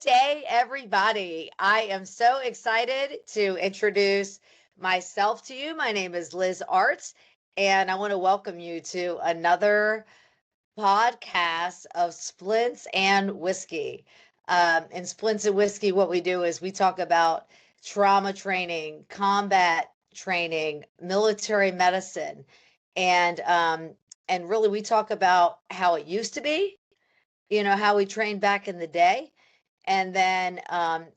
day, everybody. I am so excited to introduce myself to you. My name is Liz Artz, and I want to welcome you to another podcast of Splints and Whiskey. In Splints and Whiskey, what we do is we talk about trauma training, combat training, military medicine, and really we talk about how it used to be, how we trained back in the day, and then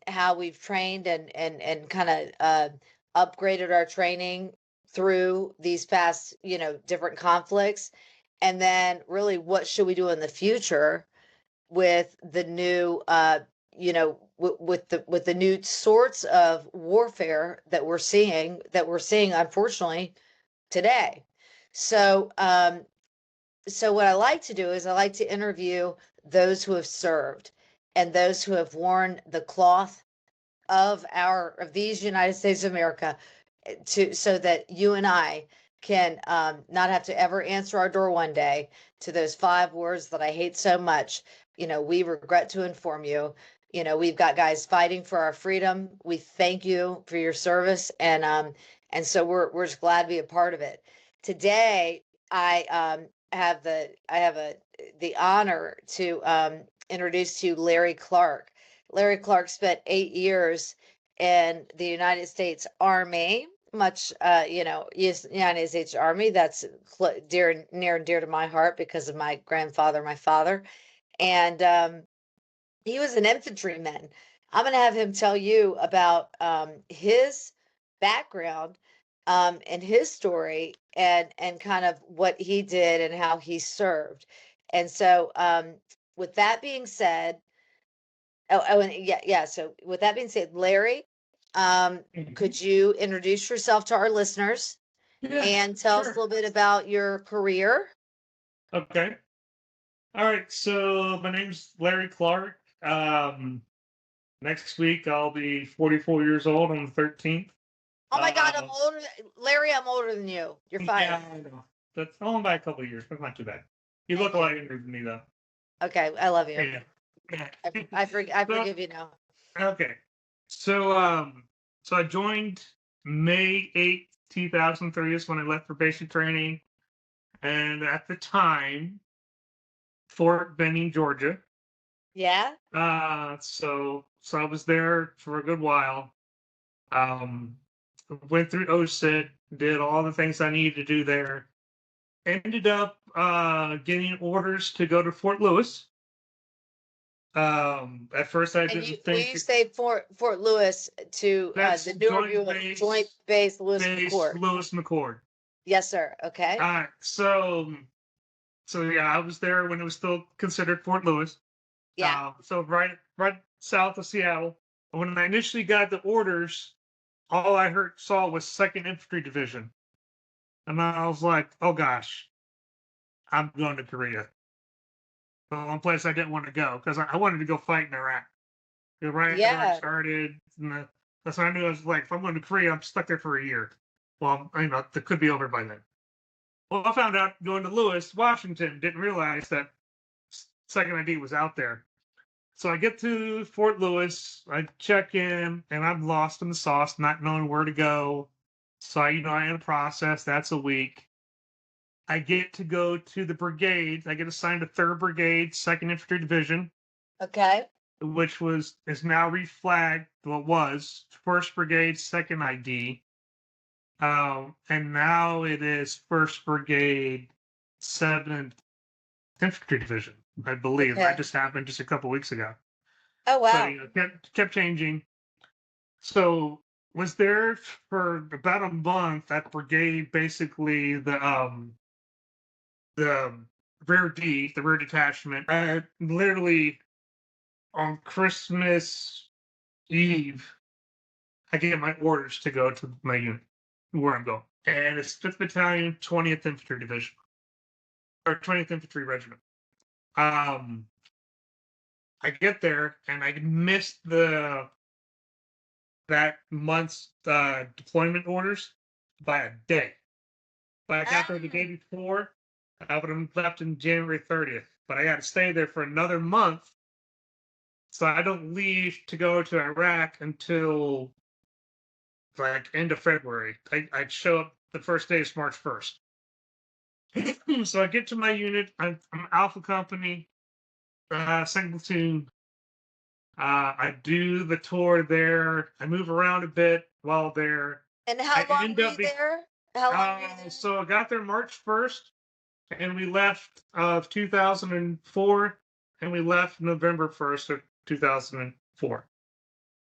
how we've trained and kind of upgraded our training through these past different conflicts, and then really what should we do in the future with the new with the new sorts of warfare that we're seeing unfortunately today. So um so what I like to do is I like to interview those who have served and those who have worn the cloth of these United States of America, to so that you and I can not have to ever answer our door one day to those five words that I hate so much. We regret to inform you. We've got guys fighting for our freedom. We thank you for your service, and so we're just glad to be a part of it. Today, I have the honor to introduce to you Larry Clark. Larry Clark spent 8 years in the United States Army, much, United States Army. That's near and dear to my heart because of my grandfather, my father. And he was an infantryman. I'm going to have him tell you about his background, and his story, and kind of what he did and how he served. And so, with that being said, and yeah. So with that being said, Larry, could you introduce yourself to our listeners Yeah, and tell us a sure. little bit about your career? Okay. All right. So my name's Larry Clark. Next week I'll be 44 years old on the 13th. Oh my God, I'm Uh, older, Larry. I'm older than you. You're yeah, fired. I know. That's only by a couple of years. That's not too bad. You look Thank a you. lot younger than me, though. Okay, I love you. Yeah. Yeah. I So, forgive you now. okay. So, so I joined May 8th, 2003 is when I left for basic training. And at the time, Fort Benning, Georgia. Yeah. So I was there for a good while. Um, went through OSIT, did all the things I needed to do there. Ended up getting orders to go to Fort Lewis. At first, I And didn't will think you say Fort Lewis to that's the newer view of Joint Base Lewis base McCord? Lewis McCord. Yes, sir. Okay. So yeah, I was there when it was still considered Fort Lewis. Yeah. So right south of Seattle. When I initially got the orders, all I saw was Second Infantry Division, and I was like, "Oh gosh, I'm going to Korea." The one place I didn't want to go because I wanted to go fight in Iraq. Iraq Yeah. started, and that's when I knew I was like, if I'm going to Korea, I'm stuck there for a year. Well, that could be over by then. Well, I found out going to Lewis, Washington, didn't realize that Second ID was out there. So I get to Fort Lewis, I check in, and I'm lost in the sauce, not knowing where to go. So I in a process. That's a week. I get to go to the brigade. I get assigned to 3rd Brigade, 2nd Infantry Division, Okay. which is now reflagged. Well, it was 1st Brigade, 2nd ID. And now it is 1st Brigade, 7th Infantry Division, I believe. That Okay. just happened just a couple weeks ago. Oh So wow. kept changing. So was there for about a month at brigade, basically the the rear detachment. Literally on Christmas Eve, I get my orders to go to my unit where I'm going, and it's 5th Battalion, 20th Infantry Division or 20th Infantry Regiment. Um, I get there and I missed that month's deployment orders by a day. If I got there the day Ah, before, I would have left on January 30th. But I got to stay there for another month So I don't leave to go to Iraq until like end of February. I'd show up the first day is March 1st. So I get to my unit. I'm Alpha Company, second platoon. I do the tour there. I move around a bit while there. And I how long end were up you there? How long were you there? so I got there March 1st, and we left of 2004, and we left November 1st of 2004.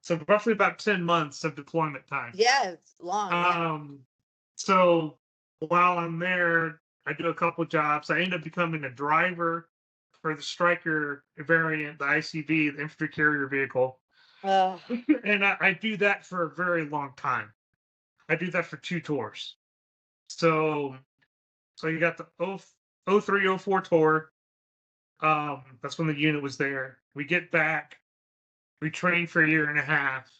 So roughly about 10 months of deployment time. Yeah, it's long. Yeah. So while I'm there, I do a couple jobs. I end up becoming a driver for the Stryker variant, the ICV, the infantry carrier vehicle. Oh, And I do that for a very long time. I do that for 2 tours. So you got the 03, 04 tour. That's when the unit was there. We get back. We train for a year and a half.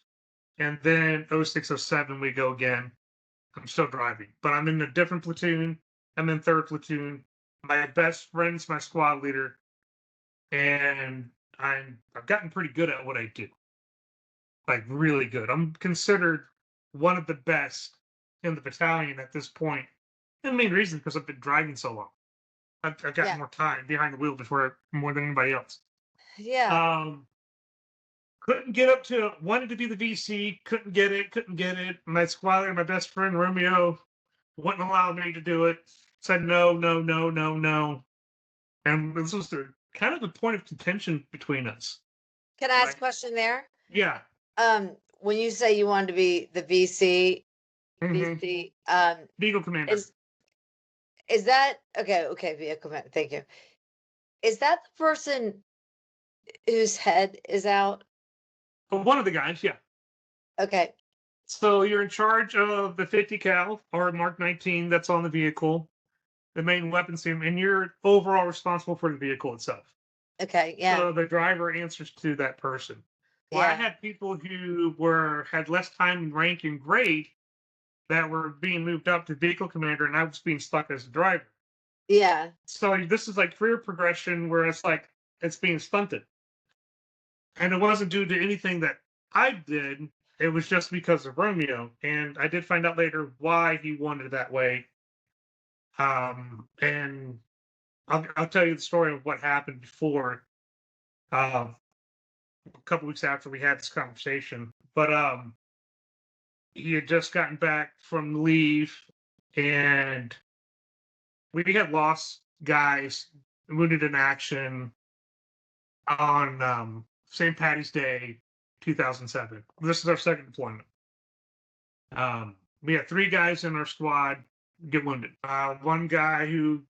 And then 06, 07, we go again. I'm still driving, but I'm in a different platoon. I'm in 3rd platoon. My best friend's my squad leader, and I've gotten pretty good at what I do, like really good. I'm considered one of the best in the battalion at this point. And the main reason because I've been driving so long. I've got yeah. more time behind the wheel before more than anybody else. Yeah. Couldn't get up to it. Wanted to be the VC. Couldn't get it. My squad leader, my best friend Romeo, wouldn't allow me to do it. Said no, no, no, no, no. And this was kind of the point of contention between us. Can I ask Right. a question there? Yeah. When you say you wanted to be the VC, Mhm. VC, Beagle commander. is that okay? Okay, vehicle commander. Thank you. Is that the person whose head is out? But one of the guys, yeah. Okay. So you're in charge of the 50 cal or Mark 19 that's on the vehicle, the main weapon system, and you're overall responsible for the vehicle itself. Okay. Yeah. So the driver answers to that person. Well, I Yeah. had people who had less time in rank and grade that were being moved up to vehicle commander, and I was being stuck as a driver. Yeah. So this is like career progression where it's like it's being stunted. And it wasn't due to anything that I did. It was just because of Romeo. And I did find out later why he wanted it that way. And I'll tell you the story of what happened before, a couple weeks after we had this conversation. But he had just gotten back from leave, and we had lost guys wounded in action on St. Patty's Day, 2007. This is our second deployment. We had 3 guys in our squad get wounded. One guy who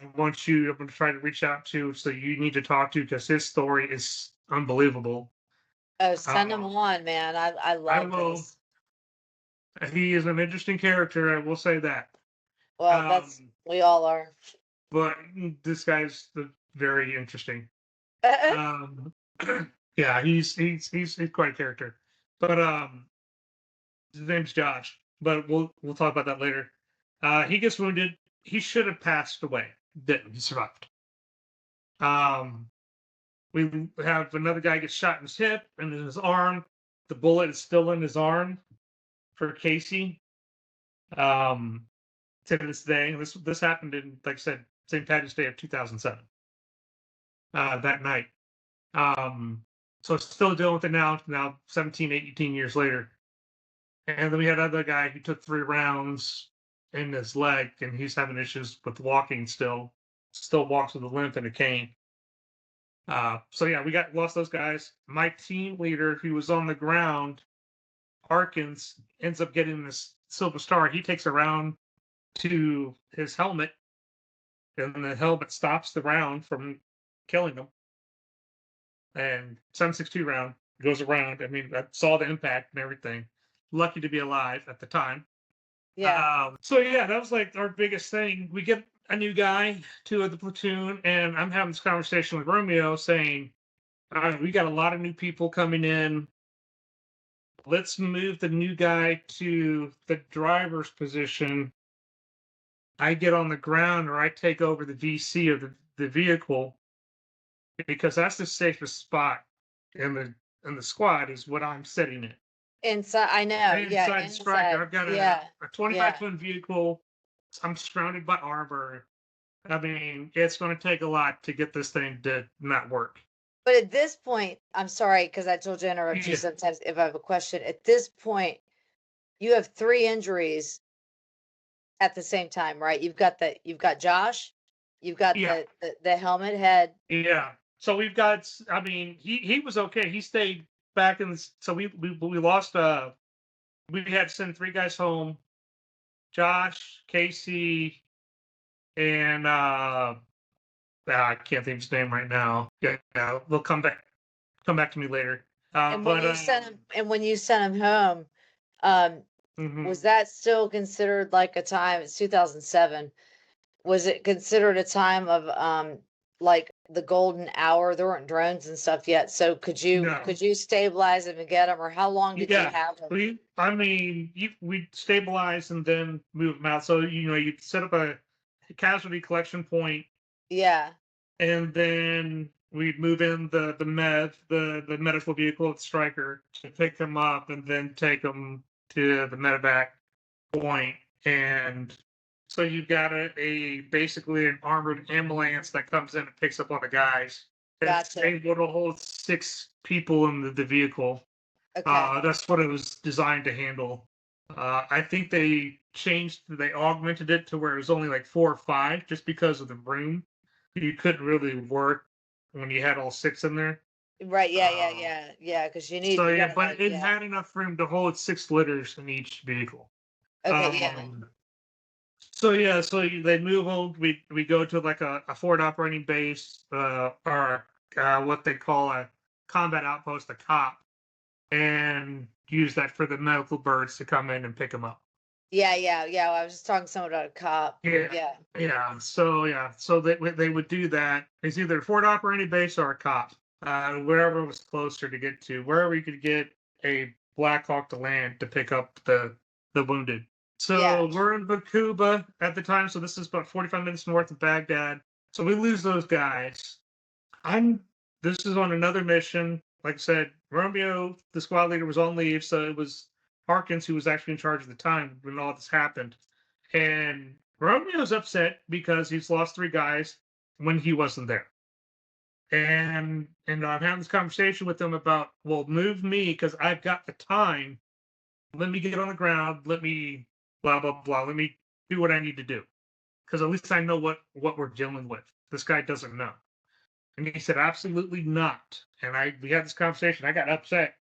I'm going to try to reach out to, so you need to talk to because his story is unbelievable. Oh, send them on, man. I love will. this. He is an interesting character, I will say that. Well, we all are. But this guy's very interesting. Yeah, he's quite a character. But his name's Josh. But we'll talk about that later. He gets wounded. He should have passed away. Didn't. He survived. We have another guy get shot in his hip and in his arm. The bullet is still in his arm for Casey. To this day, this happened in, like I said, St. Patty's Day of 2007. That night. So still dealing with it now 17, 18 years later. And then we had another guy who took 3 rounds in his leg, and he's having issues with walking still walks with a limp and a cane. So yeah, we lost those guys. My team leader, who was on the ground, Harkins, ends up getting this Silver Star. He takes a round to his helmet, and the helmet stops the round from killing him. And 7.62 round goes around. I mean, I saw the impact and everything. Lucky to be alive at the time. Yeah. So yeah, that was like our biggest thing. We get a new guy to the platoon, and I'm having this conversation with Romeo saying, we got a lot of new people coming in. Let's move the new guy to the driver's position. I get on the ground, or I take over the VC of the vehicle, because that's the safest spot in the squad is what I'm sitting in. Inside, I know. Yeah, Inside the striker, inside. I've got Yeah, a 25 yeah. ton vehicle. I'm surrounded by armor. I mean, it's going to take a lot to get this thing to not work. But at this point, I'm sorry because I told you to interrupt you Yeah, sometimes if I have a question. At this point, you have three injuries at the same time, right? You've got Josh, you've got yeah, the helmet head. yeah. So we've got. I mean, he was okay. He stayed back in. So we lost. We had to send three guys home. Josh, Casey, and I can't think of his name right now. Yeah, they'll come back to me later. And when But you sent him and when you sent him home, um, mhm. was that still considered like a time? It's 2007. Was it considered a time of like the golden hour? There weren't drones and stuff yet. So No, could you stabilize him and get him, or how long did you yeah. have him? I mean, we stabilize and then move them out. So you set up a casualty collection point, Yeah, and then we'd move in the medical vehicle of the striker to pick them up, and then take them to the medevac point. And so you've got a basically an armored ambulance that comes in and picks up all the guys. It's gotcha. able to hold 6 people in the vehicle. Okay. That's what it was designed to handle. I think they augmented it to where it was only like 4 or 5 just because of the room. You couldn't really work when you had all 6 in there. Right. Yeah. Yeah. Uh, Yeah. Yeah. Because so you yeah, gotta but like, it yeah. had enough room to hold 6 litters in each vehicle. Okay. Yeah. Um, so yeah, they move on. We go to like a forward operating base, or what they call a combat outpost, a COP, and use that for the medical birds to come in and pick them up. Yeah. Yeah. Yeah. I was just talking to someone about a cop. Yeah, Yeah. So they would do that. It's either a forward operating base or a COP, wherever was closer to get to, wherever you could get a Black Hawk to land to pick up the wounded. Yeah. So we're in Bakuba at the time. So this is about 45 minutes north of Baghdad. So we lose those guys. I'm. This is on another mission. Like I said, Romeo, the squad leader, was on leave, so it was Harkins who was actually in charge at the time when all this happened. And Romeo's upset because he's lost 3 guys when he wasn't there. And I'm having this conversation with him about, well, move me because I've got the time. Let me get on the ground. Let me blah blah blah. Let me do what I need to do because at least I know what we're dealing with. This guy doesn't know. And he said, absolutely not. And we had this conversation. I got upset.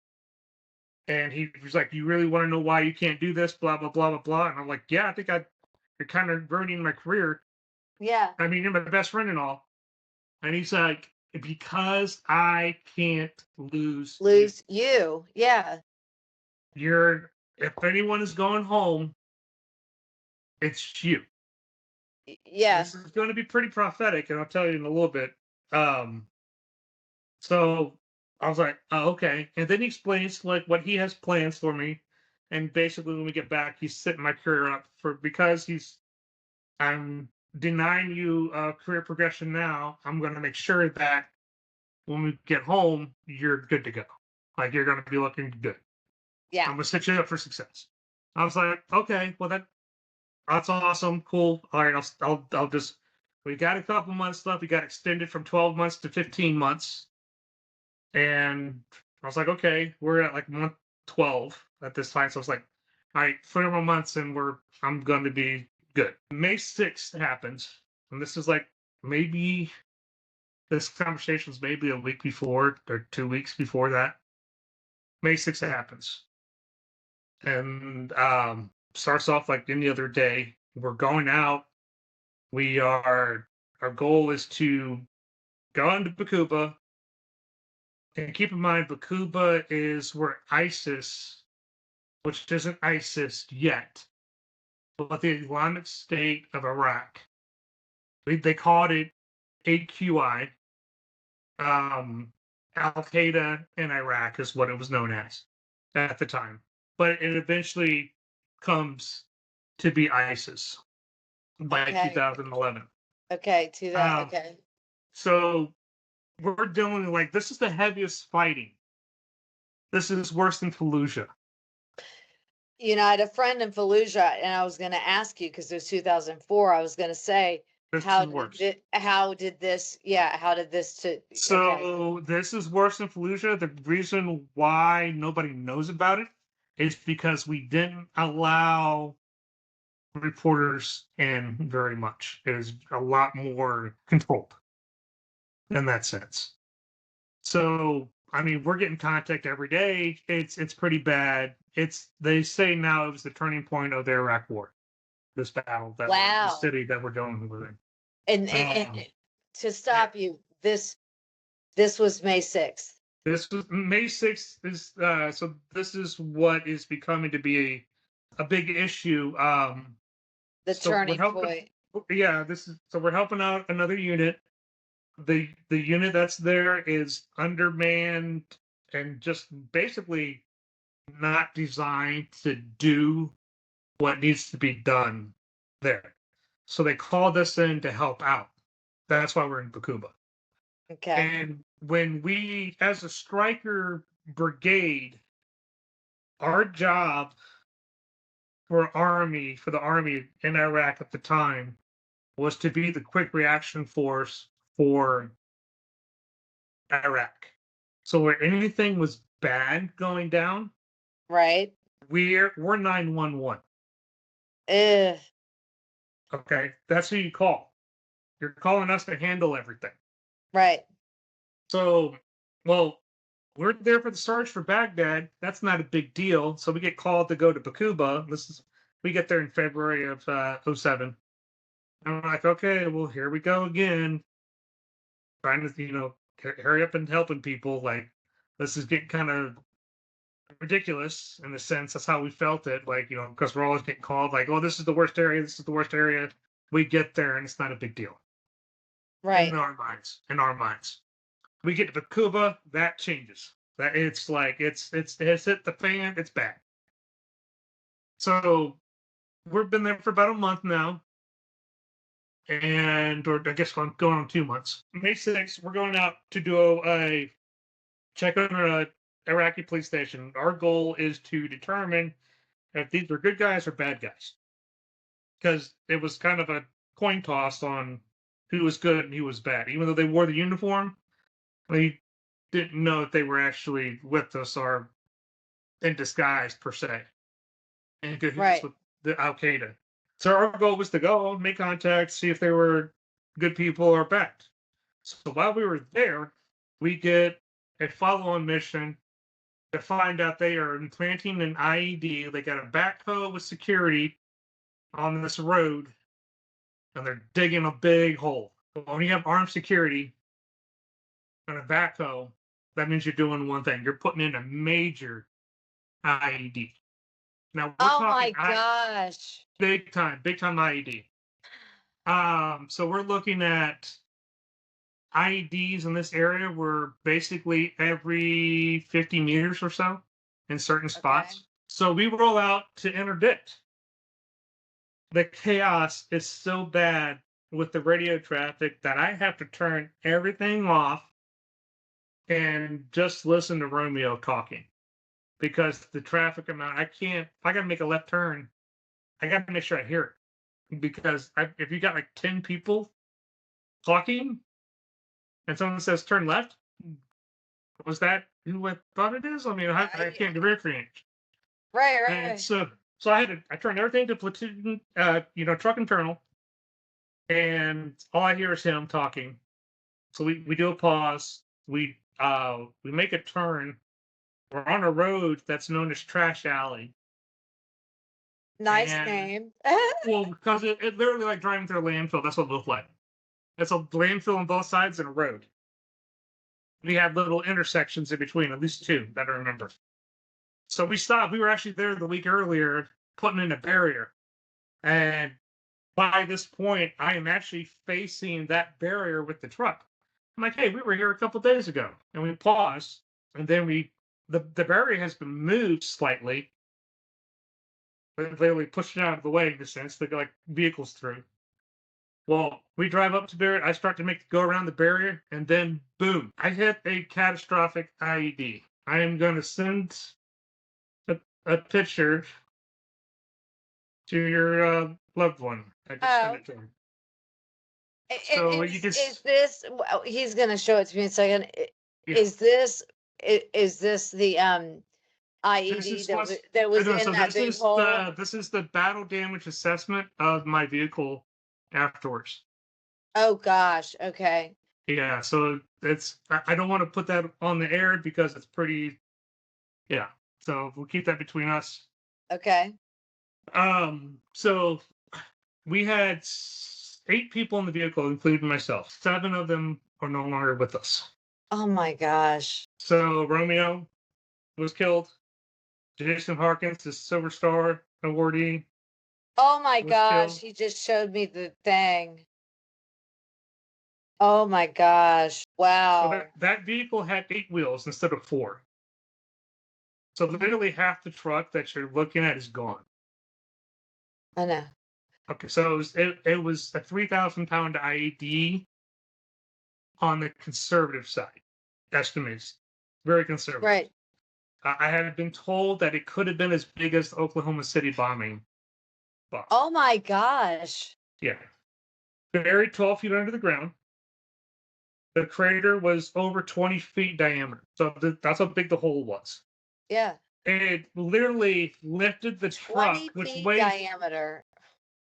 And he was like, you really want to know why you can't do this? Blah, blah, blah, blah, blah. And I'm like, yeah, I think you're kind of ruining my career. Yeah. I mean, you're my best friend and all. And he's like, because I can't lose you. Lose you. Yeah. If anyone is going home, it's you. Yeah. This is going to be pretty prophetic, and I'll tell you in a little bit. Um, So I was like, oh, okay. And then he explains like what he has plans for me. And basically when we get back, he's setting my career up because I'm denying you career progression now. I'm going to make sure that when we get home, you're good to go. Like you're going to be looking good. Yeah. I'm going to set you up for success. I was like, okay, well that's awesome. Cool. All right. I'll just, we got a couple months left. We got extended from 12 months to 15 months. And I was like, okay, we're at like month 12 at this time. So I was like, all right, 4 more months and I'm going to be good. May 6th happens. And this is like maybe this conversation's maybe a week before or 2 weeks before that. May 6th happens. And starts off like any other day. We're going out. Our goal is to go into Bakuba. And keep in mind, Bakuba is where ISIS, which isn't ISIS yet, but the Islamic State of Iraq. They called it AQI. Al Qaeda in Iraq is what it was known as at the time. But it eventually comes to be ISIS by Okay. 2011. Okay. To that. Um, Okay. so we're dealing like this is the heaviest fighting This is worse than Fallujah. I had a friend in Fallujah, and I was going to ask you because it was 2004. I was going to say, This how is worse. how did this? Yeah, how did this? Okay. So this is worse than Fallujah. The reason why nobody knows about it is because we didn't allow reporters in very much. It is a lot more controlled in that sense. So I mean, we're getting contact every day. It's pretty bad. They say now it was the turning point of the Iraq War. This battle the Wow. city that we're dealing with. And to stop you, this was May 6th. This was May 6th is so this is what is becoming to be a big issue. The So turning point. Yeah, we're helping out another unit. The unit that's there is undermanned and just basically not designed to do what needs to be done there. So they called us in to help out. That's why we're in Bakuba. Okay. And when we, as a striker brigade, our job for the army in Iraq at the time was to be the quick reaction force for Iraq. So where anything was bad going down, Right. we're 911. Ugh. Okay, that's who you call. You're calling us to handle everything. Right. So, well, we're there for the search for Baghdad. That's not a big deal. So we get called to go to Bakuba. We get there in February of 07. And we're like, okay, well, here we go again. Trying to, hurry up and helping people. Like, this is getting kind of ridiculous in a sense. That's how we felt it. Like, because we're always getting called, like, oh, this is the worst area. This is the worst area. We get there and it's not a big deal. Right. In our minds. We get to Bakuba, that changes. That it's like it's hit the fan, it's bad. So we've been there for about a month now. Or I guess I'm going on 2 months. May 6th, we're going out to do a check on an Iraqi police station. Our goal is to determine if these are good guys or bad guys. Because it was kind of a coin toss on who was good and who was bad. Even though they wore the uniform, we didn't know if they were actually with us or in disguise per se, and cahoots Right. with the Al Qaeda. So our goal was to go make contact, see if they were good people or bad. So while we were there, we get a follow-on mission to find out they are implanting an IED. They got a backhoe with security on this road, and they're digging a big hole. When you have armed security and a backhoe, that means you're doing one thing. You're putting in a major IED. Now we're Oh my talking gosh. big time IED. So we're looking at IEDs in this area were basically every 50 meters or so in certain spots. Okay. So we roll out to interdict. The chaos is so bad with the radio traffic that I have to turn everything off and just listen to Romeo talking. Because the traffic amount, if I got to make a left turn, I got to make sure I hear it. Because if you got like 10 people talking and someone says turn left, was that who I thought it is? I mean, I can't differentiate. Right. And so I turned everything to platoon, truck internal, and all I hear is him talking. So we do a pause. We make a turn. We're on a road that's known as Trash Alley. Nice name. Well, because it literally like driving through a landfill. That's what it looked like. It's a landfill on both sides and a road. We had little intersections in between, at least 2 that I remember. So we stopped. We were actually there the week earlier, putting in a barrier. And by this point, I am actually facing that barrier with the truck. I'm like, hey, we were here a couple days ago. And we paused. And then the barrier has been moved slightly. They pushed it out of the way in a sense. They got like vehicles through. Well, we drive up to barrier. I start to go around the barrier, and then boom, I hit a catastrophic IED. I am going to send a picture to your loved one. I just sent Oh, it to him. So you can, is this? Well, he's gonna show it to me in a second. yeah. Is this the This IED is that what's. that I was know. in So that big hole? this is the battle damage assessment of my vehicle afterwards. Oh gosh. Okay. Yeah. So I don't want to put that on the air because it's pretty. Yeah. So we'll keep that between us. Okay. So we had 8 people in the vehicle, including myself. 7 of them are no longer with us. Oh my gosh. So Romeo was killed. Jason Harkins, the Silver Star awardee, Oh my was gosh. killed. He just showed me the thing. Oh my gosh. So Wow. that vehicle had 8 wheels instead of 4. So literally half the truck that you're looking at is gone. I know. Okay, so it was a 3,000-pound IED on the conservative side, estimates. Very conservative. Right. I had been told that it could have been as big as the Oklahoma City bombing. Oh my gosh. Yeah. Buried 12 feet under the ground. The crater was over 20 feet diameter. So that's how big the hole was. Yeah. It literally lifted the truck, 20 which feet weighs. diameter.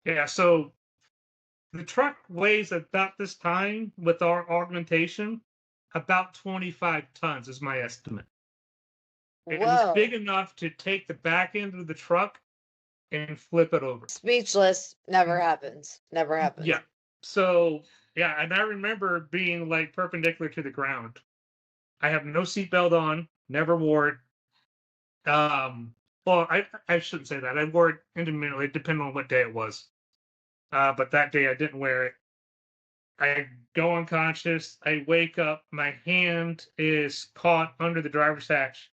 Yeah, so the truck weighs about this time with our augmentation about 25 tons, is my estimate. It was big Whoa. enough to take the back end of the truck and flip it over. Speechless. Never happens. Never happens. Yeah. So, yeah, and I remember being like perpendicular to the ground. I have no seatbelt on, never wore it. Well, I shouldn't say that. I wore it intermittently, depending on what day it was. But that day I didn't wear it. I go unconscious. I wake up. My hand is caught under the driver's hatch,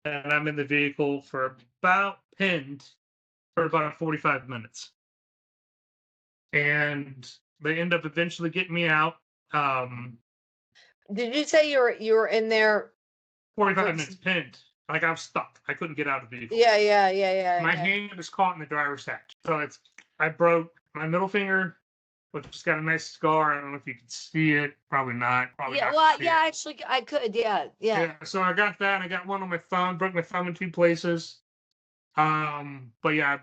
and I'm in the vehicle for about pinned for about 45 minutes. And they end up eventually getting me out. Did you say you were in there? 45 minutes pinned. Like I was stuck. I couldn't get out of the vehicle. Yeah, yeah, yeah, yeah. My yeah. hand is caught in the driver's hatch. So I broke my middle finger, which has got a nice scar. I don't know if you can see it. Probably not. Probably Yeah, not. well, yeah, actually, I could. Yeah, yeah. Yeah. So I got that. I got one on my thumb. Broke my thumb in 2 places. But yeah,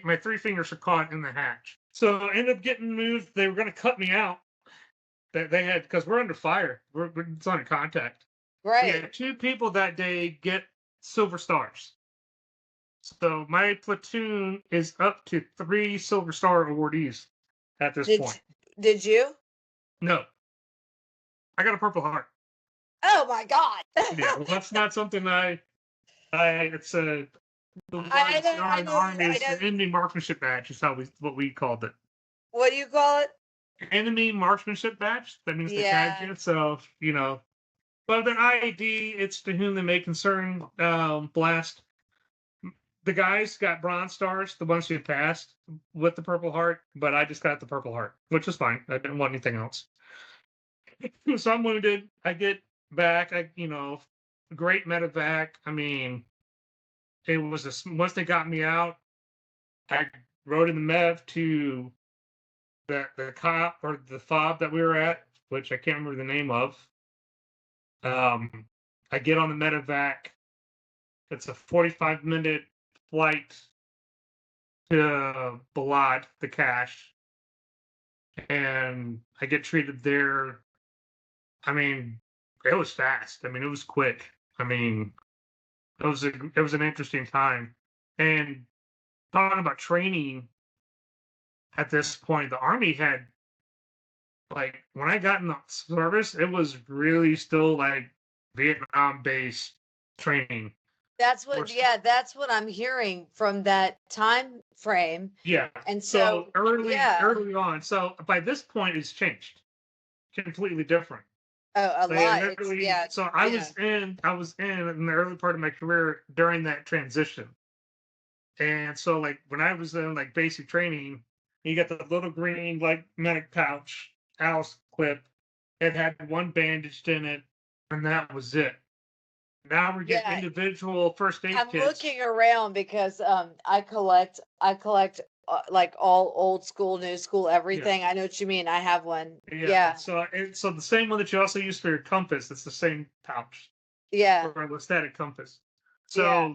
my 3 fingers are caught in the hatch. So I ended up getting moved. They were going to cut me out. They had, because we're under fire. It's under contact. We Right. had 2 people that day get Silver Stars. So my platoon is up to 3 Silver Star awardees at this point. Did you? No, I got a Purple Heart. Oh my God. Yeah, well, that's not something it's a. I know. Army is the enemy marksmanship badge. Is what we called it. What do you call it? Enemy marksmanship badge. That means they Yeah. tagged you. So but an IED, it's to whom they may concern. Blast. The guys got bronze stars, the ones who passed with the Purple Heart, but I just got the Purple Heart, which is fine. I didn't want anything else. So I'm wounded. I get back. Great medevac. I mean, it was once they got me out, I rode in the Mev to the cop or the fob that we were at, which I can't remember the name of. I get on the medevac. It's a 45-minute flight to Balad, the cache, and I get treated there. I mean, it was fast. I mean, it was quick. I mean, it was an interesting time. And talking about training at this point, the Army had, like, when I got in the service, it was really still like Vietnam based training. That's what I'm hearing from that time frame. Yeah. And so early on. So by this point, it's changed, completely different. Oh, a lot. Yeah. So I was in the early part of my career during that transition. And so like when I was in like basic training, you got the little green like medic pouch, Alice clip. It had one bandaged in it, and that was it. Now we're getting Yeah, individual first aid I'm kits. looking around because I collect like all old school, new school, Yeah, everything. I know what you mean. I have one. yeah. Yeah, So the same one that you also use for your compass. It's the same pouch yeah, for a static compass. yeah.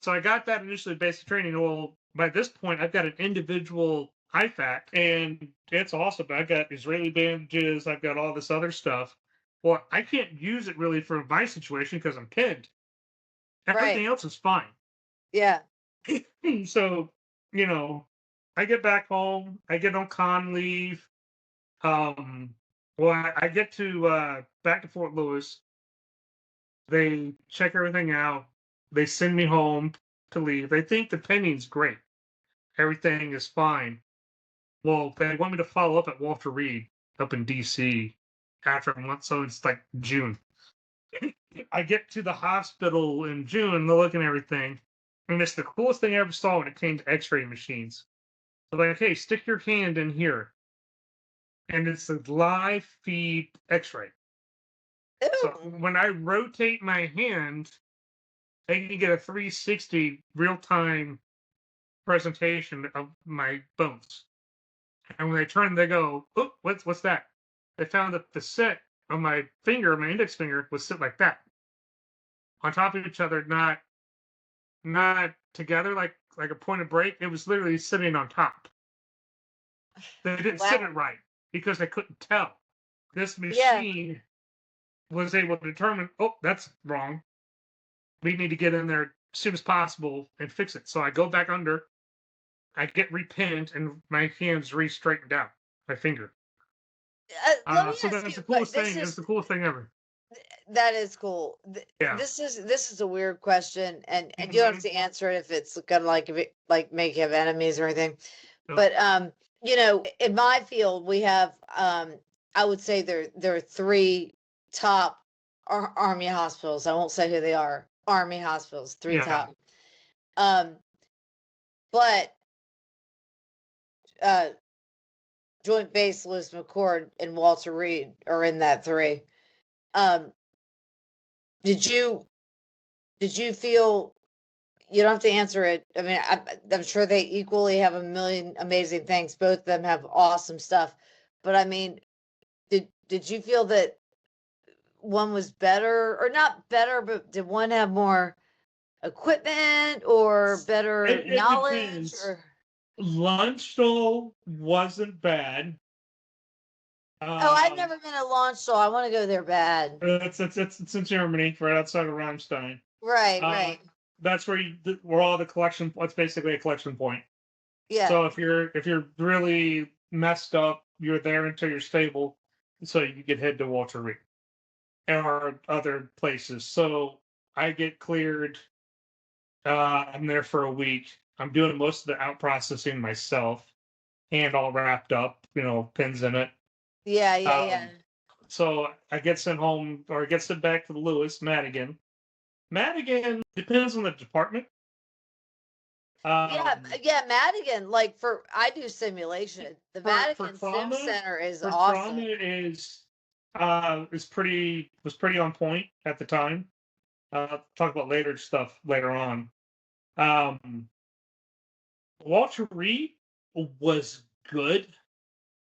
So I got that initially basic training. Well, by this point, I've got an individual IFAC, and it's awesome. I've got Israeli bandages. I've got all this other stuff. Well, I can't use it really for my situation because I'm pinned. Right. Everything else is fine. Yeah. So, you know, I get back home. I get on con leave. Um, well, I get to back to Fort Lewis. They check everything out. They send me home to leave. They think the penning's great. Everything is fine. Well, they want me to follow up at Walter Reed up in DC after a month. So it's like June. I get to the hospital in June, they're looking at everything. And it's the coolest thing I ever saw when it came to x ray machines. So, like, hey, stick your hand in here. And it's a live feed x ray. So Ooh. when I rotate my hand, I can get a 360 real time presentation of my bones. And when they turn, they go, "Oh, what's that?" They found that the set of my finger, my index finger, was sit like that, on top of each other, not together like a point of break. It was literally sitting on top. They didn't sit Wow. it right because they couldn't tell. This Yeah. machine was able to determine, oh, that's wrong. We need to get in there as soon as possible and fix it. So I go back under, I get repinned, and my hand's re-straightened out, my finger. Let me So ask that's you, the but coolest thing. It's the coolest thing ever. that is cool. Yeah. This is a weird question, and you don't have Hmm. to answer it if it's gonna like if it like make you have enemies or anything. So, But in my field we have I would say there are three top army hospitals. I won't say who they are. Army hospitals, three yeah. top. Um, but uh, Joint Base Lewis McChord and Walter Reed are in that three. Um, did you feel you don't have to answer it? I mean, I'm sure they equally have a million amazing things. Both of them have awesome stuff, but I mean, did you feel that one was better or not better, but did one have more equipment or better It knowledge depends. or? Lunch though wasn't bad. Oh, I've Um, never been at launch, so I want to go there bad. it's in Germany, right outside of Ramstein. Right, Uh, right. that's where all the collection. It's basically a collection point. Yeah. So if you're really messed up, you're there until you're stable, so you can head to Walter Reed or other places. So I get cleared. I'm there for a week. I'm doing most of the out processing myself, hand all wrapped up, pins in it. Yeah, yeah, yeah. Um, so I get sent home or I get sent back to Lewis, Madigan. Madigan depends on the department. Yeah, Um, yeah, Madigan, like for I do simulation. The for Madigan Sim trauma, Center is for awesome. trauma is pretty on point at the time. Talk about later stuff later on. Um, Walter Reed was good,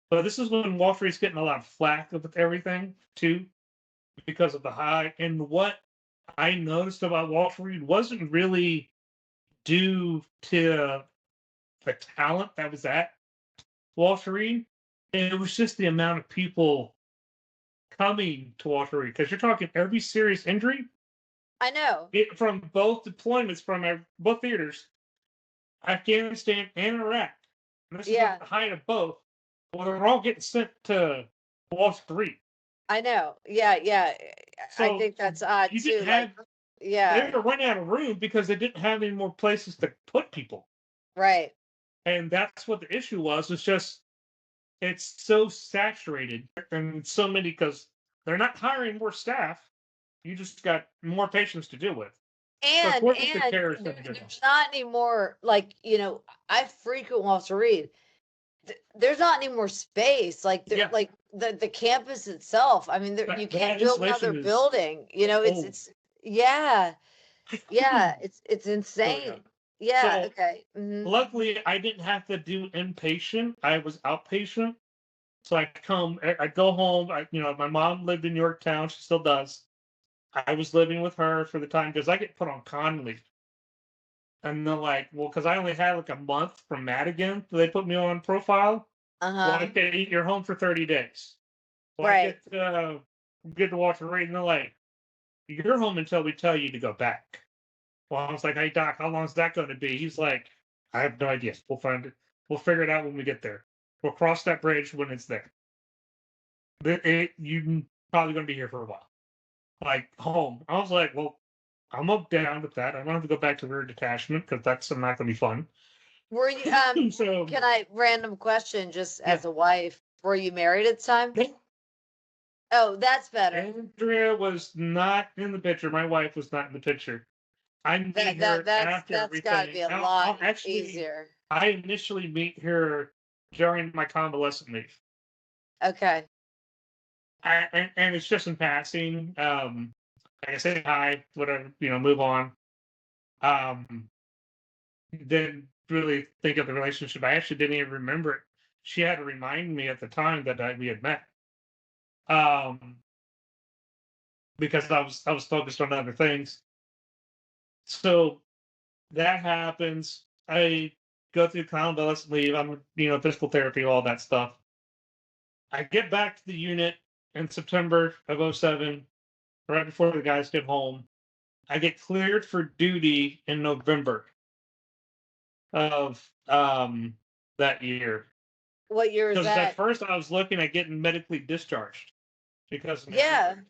but this is when Walter Reed's getting a lot of flack with everything too because of the high. And what I noticed about Walter Reed wasn't really due to the talent that was at Walter Reed. It was just the amount of people coming to Walter Reed because you're talking every serious injury I know. from both deployments from both theaters, Afghanistan and Iraq. And this is at Yeah, the height of both. Well, they're all getting sent to Walter Reed. I know. Yeah, yeah. I So think that's odd you didn't too. Like, have they yeah, were running out of room because they didn't have any more places to put people. right. And that's what the issue was. It's just it's so saturated and so many because they're not hiring more staff. You just got more patients to deal with. So coordinates the care is going to go down. There's not any more like, I frequent Walter Reed. There's not any more space. Like there Yeah, like the campus itself. I mean, you can't that build another insulation is building. You know, it's old. it's Yeah. Yeah. It's So yeah. insane. Yeah. So Okay. Hmm. luckily, I didn't have to do inpatient. I was outpatient. So I go home. My mom lived in Yorktown. She still does. I was living with her for the time because I get put on con leave. And they're like, well, because I only had like a month from Madigan, so they put me on profile. Well, Uh-huh. okay, you're home for 30 days. Well, I Right. get to watch the raid, and they're like, you're home until we tell you to go back. Well, I was like, hey, Doc, how long is that going to be? He's like, I have no idea. We'll find it. We'll figure it out when we get there. We'll cross that bridge when it's there. You're probably going to be here for a while. Like, home. I was like, well, I'm up down with that. I don't have to go back to rear detachment because that's not going to be fun. Were you So, can I random question just yeah. as a wife, were you married at the time? Oh, that's better. Andrea was not in the picture. My wife was not in the picture. I meet her after That's got to everything. be a I'll lot actually, easier. I initially meet her during my convalescent leave. Okay. And it's just in passing. I say hi, whatever, move on. Didn't really think of the relationship. I actually didn't even remember it. She had to remind me at the time that we had met. Because I was focused on other things. So that happens. I go through convalescent leave. I'm, physical therapy, all that stuff. I get back to the unit in September of 07, right before the guys get home. I get cleared for duty in November of that year. What year is Because at that? first I was looking at getting medically discharged because of my Yeah. injury.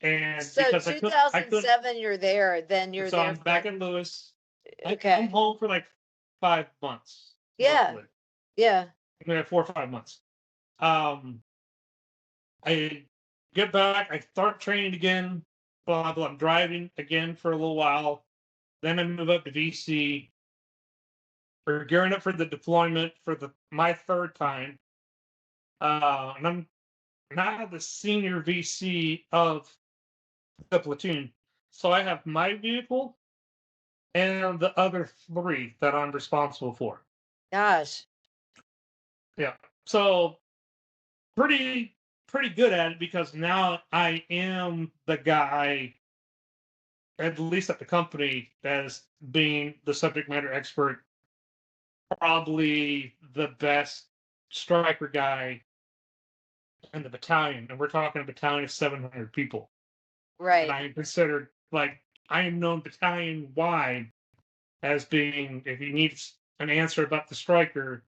And So because I couldn't. 2007 you're there, then you're So there I'm back for in Lewis. I'm okay. home for like 5 months, Yeah. roughly. Yeah. 4 or 5 months. Um, I get back. I start training again. Blah blah. I'm driving again for a little while. Then I move up to VC. We're gearing up for the deployment for my third time. And I'm now the senior VC of the platoon. So I have my vehicle and the other three that I'm responsible for. Gosh. Yeah. So pretty good at it because now I am the guy, at least at the company, as being the subject matter expert, probably the best striker guy in the battalion. And we're talking a battalion of 700 people. And Right. I am considered I am known battalion wide as being, if you need an answer about the striker,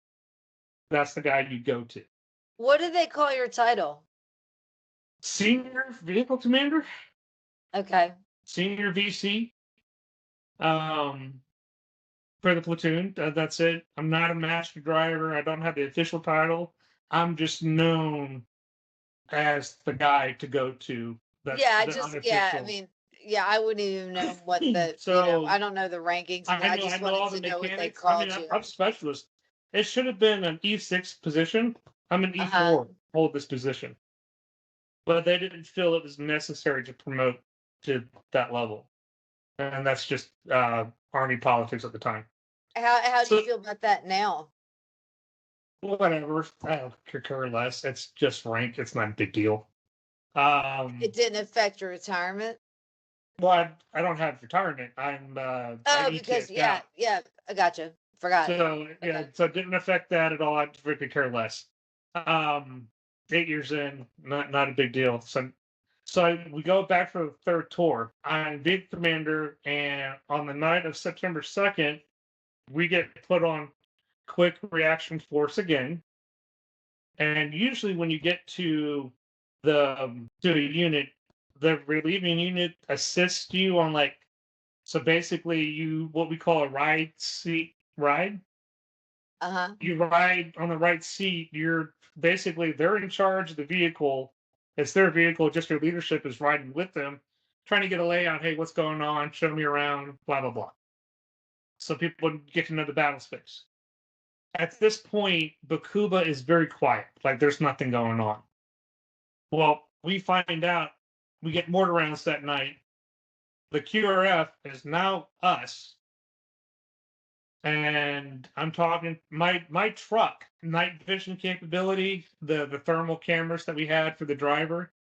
that's the guy you go to. What do they call your title? Senior vehicle commander, Okay. senior VC, for the platoon. That's it. I'm not a master driver. I don't have the official title. I'm just known as the guy to go to. That's Yeah, the I unofficial. mean, yeah, I wouldn't even know what So I don't know the rankings and I I know just all wanted the to know what they mechanics. I mean, called you. I'm a specialist. It should have been an E6 position. I'm an Uh-huh. E4. Hold this position, but they didn't feel it was necessary to promote to that level, and that's just Army politics at the time. How do you So feel about that now? whatever, I don't care less. It's just rank. It's not a big deal. It didn't affect your retirement? Well, I don't have retirement. I Oh, because ETS'd out. yeah, I gotcha. Forgot. So yeah, Okay. so it didn't affect that at all. I really care less. 8 years in, not a big deal. So we go back for the third tour. I'm big commander, and on the night of September 2nd, we get put on quick reaction force again. And usually, when you get to a unit, the relieving unit assists you on so basically you what we call a ride seat ride. Uh-huh. You ride on the right seat. You're basically they're in charge of the vehicle. It's their vehicle. Just your leadership is riding with them, trying to get a layout. Hey, what's going on? Show me around. Blah blah blah. So people get to know the battle space. At this point, Bakuba is very quiet. Like there's nothing going on. Well, we find out we get mortar rounds that night. the QRF is now us. And I'm talking my truck, night vision capability, the thermal cameras that we had for the driver,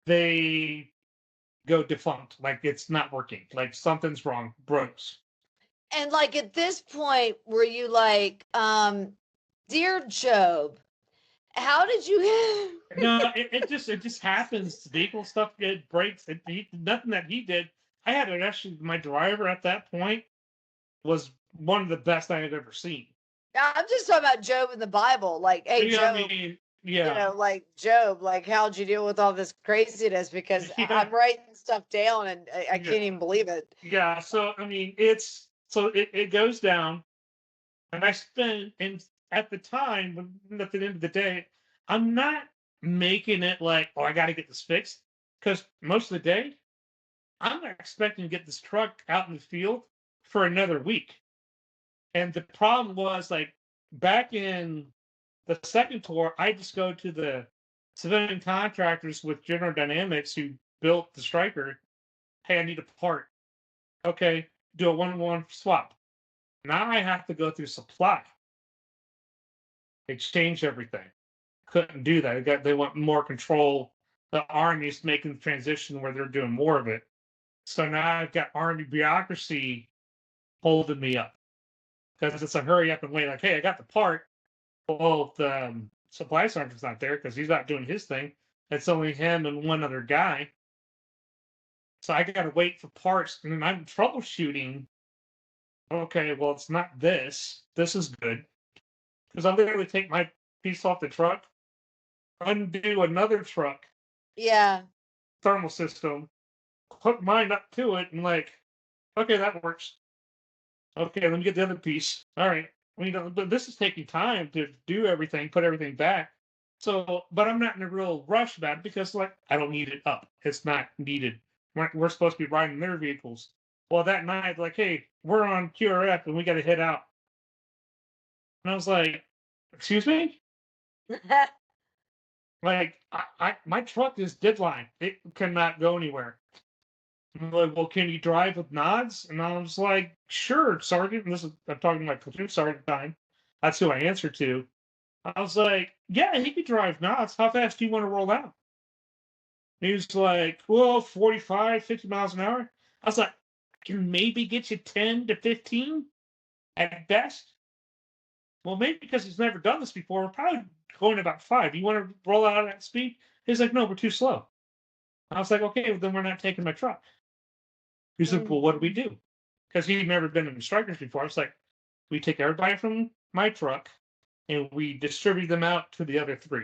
they go defunct. Like it's not working. Like something's wrong. Breaks. And like at this point, were you like, dear Job, how did you No, it just happens. Vehicle stuff it breaks. Nothing that he did. I had it actually. My driver at that point was one of the best I had ever seen. I'm just talking about Job in the Bible. Like, hey, Yeah, Job, I mean, yeah, like Job, like, how'd you deal with all this craziness? Because yeah, I'm writing stuff down and I yeah, can't even believe it. yeah. So I mean, it goes down, and I spend and at the time, at the end of the day, I'm not making it like, oh, I got to get this fixed, because most of the day, I'm not expecting to get this truck out in the field for another week. And the problem was like back in the second tour, I just go to the civilian contractors with General Dynamics who built the Striker. Hey, I need a part. Okay, do a 1-1 swap. Now I have to go through supply, exchange everything. Couldn't do that. They want more control. The Army's making the transition where they're doing more of it. So now I've got Army bureaucracy holding me up because it's a hurry up and wait. Like, hey, I got the part. Well, the supply sergeant's not there because he's not doing his thing. It's only him and one other guy. So I got to wait for parts, and then I'm troubleshooting. Okay, well, it's not this. This is good because I'll literally take my piece off the truck, undo another truck Yeah. thermal system, hook mine up to it, and like, okay, that works. Okay, let me get the other piece. All right. But this is taking time to do everything, put everything back. So, but I'm not in a real rush about it because, like, I don't need it up. It's not needed. We're supposed to be riding their vehicles. Well, that night, like, hey, we're on QRF and we got to head out. And I was like, excuse me? Like, my truck is deadline. It cannot go anywhere. I'm like, well, can you drive with nods? And I was like, sure, Sergeant. And I'm talking to my platoon sergeant time. That's who I answer to. I was like, yeah, he could drive nods. How fast do you want to roll out? And he was like, well, 45, 50 miles an hour. I was like, I can maybe get you 10 to 15 at best. Well, maybe because he's never done this before, we're probably going about 5. You want to roll out at that speed? He's like, no, we're too slow. I was like, okay, well, then we're not taking my truck. He's like, well, what do we do? Because he'd never been in strikers before. I was like, we take everybody from my truck and we distribute them out to the other 3.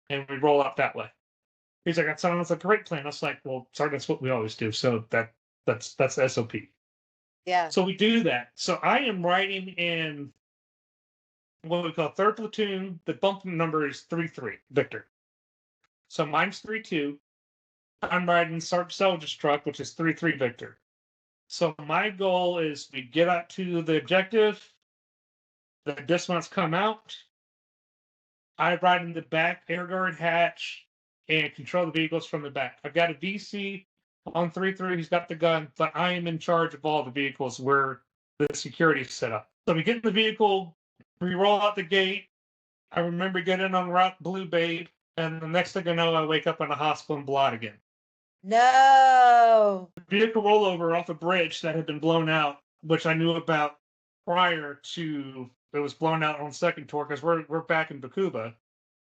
And we roll out that way. He's like, that sounds like a great plan. I was like, well, sorry, that's what we always do. So that's SOP. Yeah. So we do that. So I am riding in what we call 3rd platoon. The bump number is 3-3, Victor. So mine's 3-2. I'm riding Sergeant Selge's truck, which is 3-3 Victor. So my goal is we get out to the objective, the dismounts come out, I ride in the back air guard hatch and control the vehicles from the back. I've got a VC on 3-3, he's got the gun, but I am in charge of all the vehicles where the security is set up. So we get in the vehicle, we roll out the gate, I remember getting on Route Blue Babe, and the next thing I know, I wake up in a hospital in blood again. No. Vehicle rollover off a bridge that had been blown out, which I knew about prior to it was blown out on second tour because we're back in Bakuba.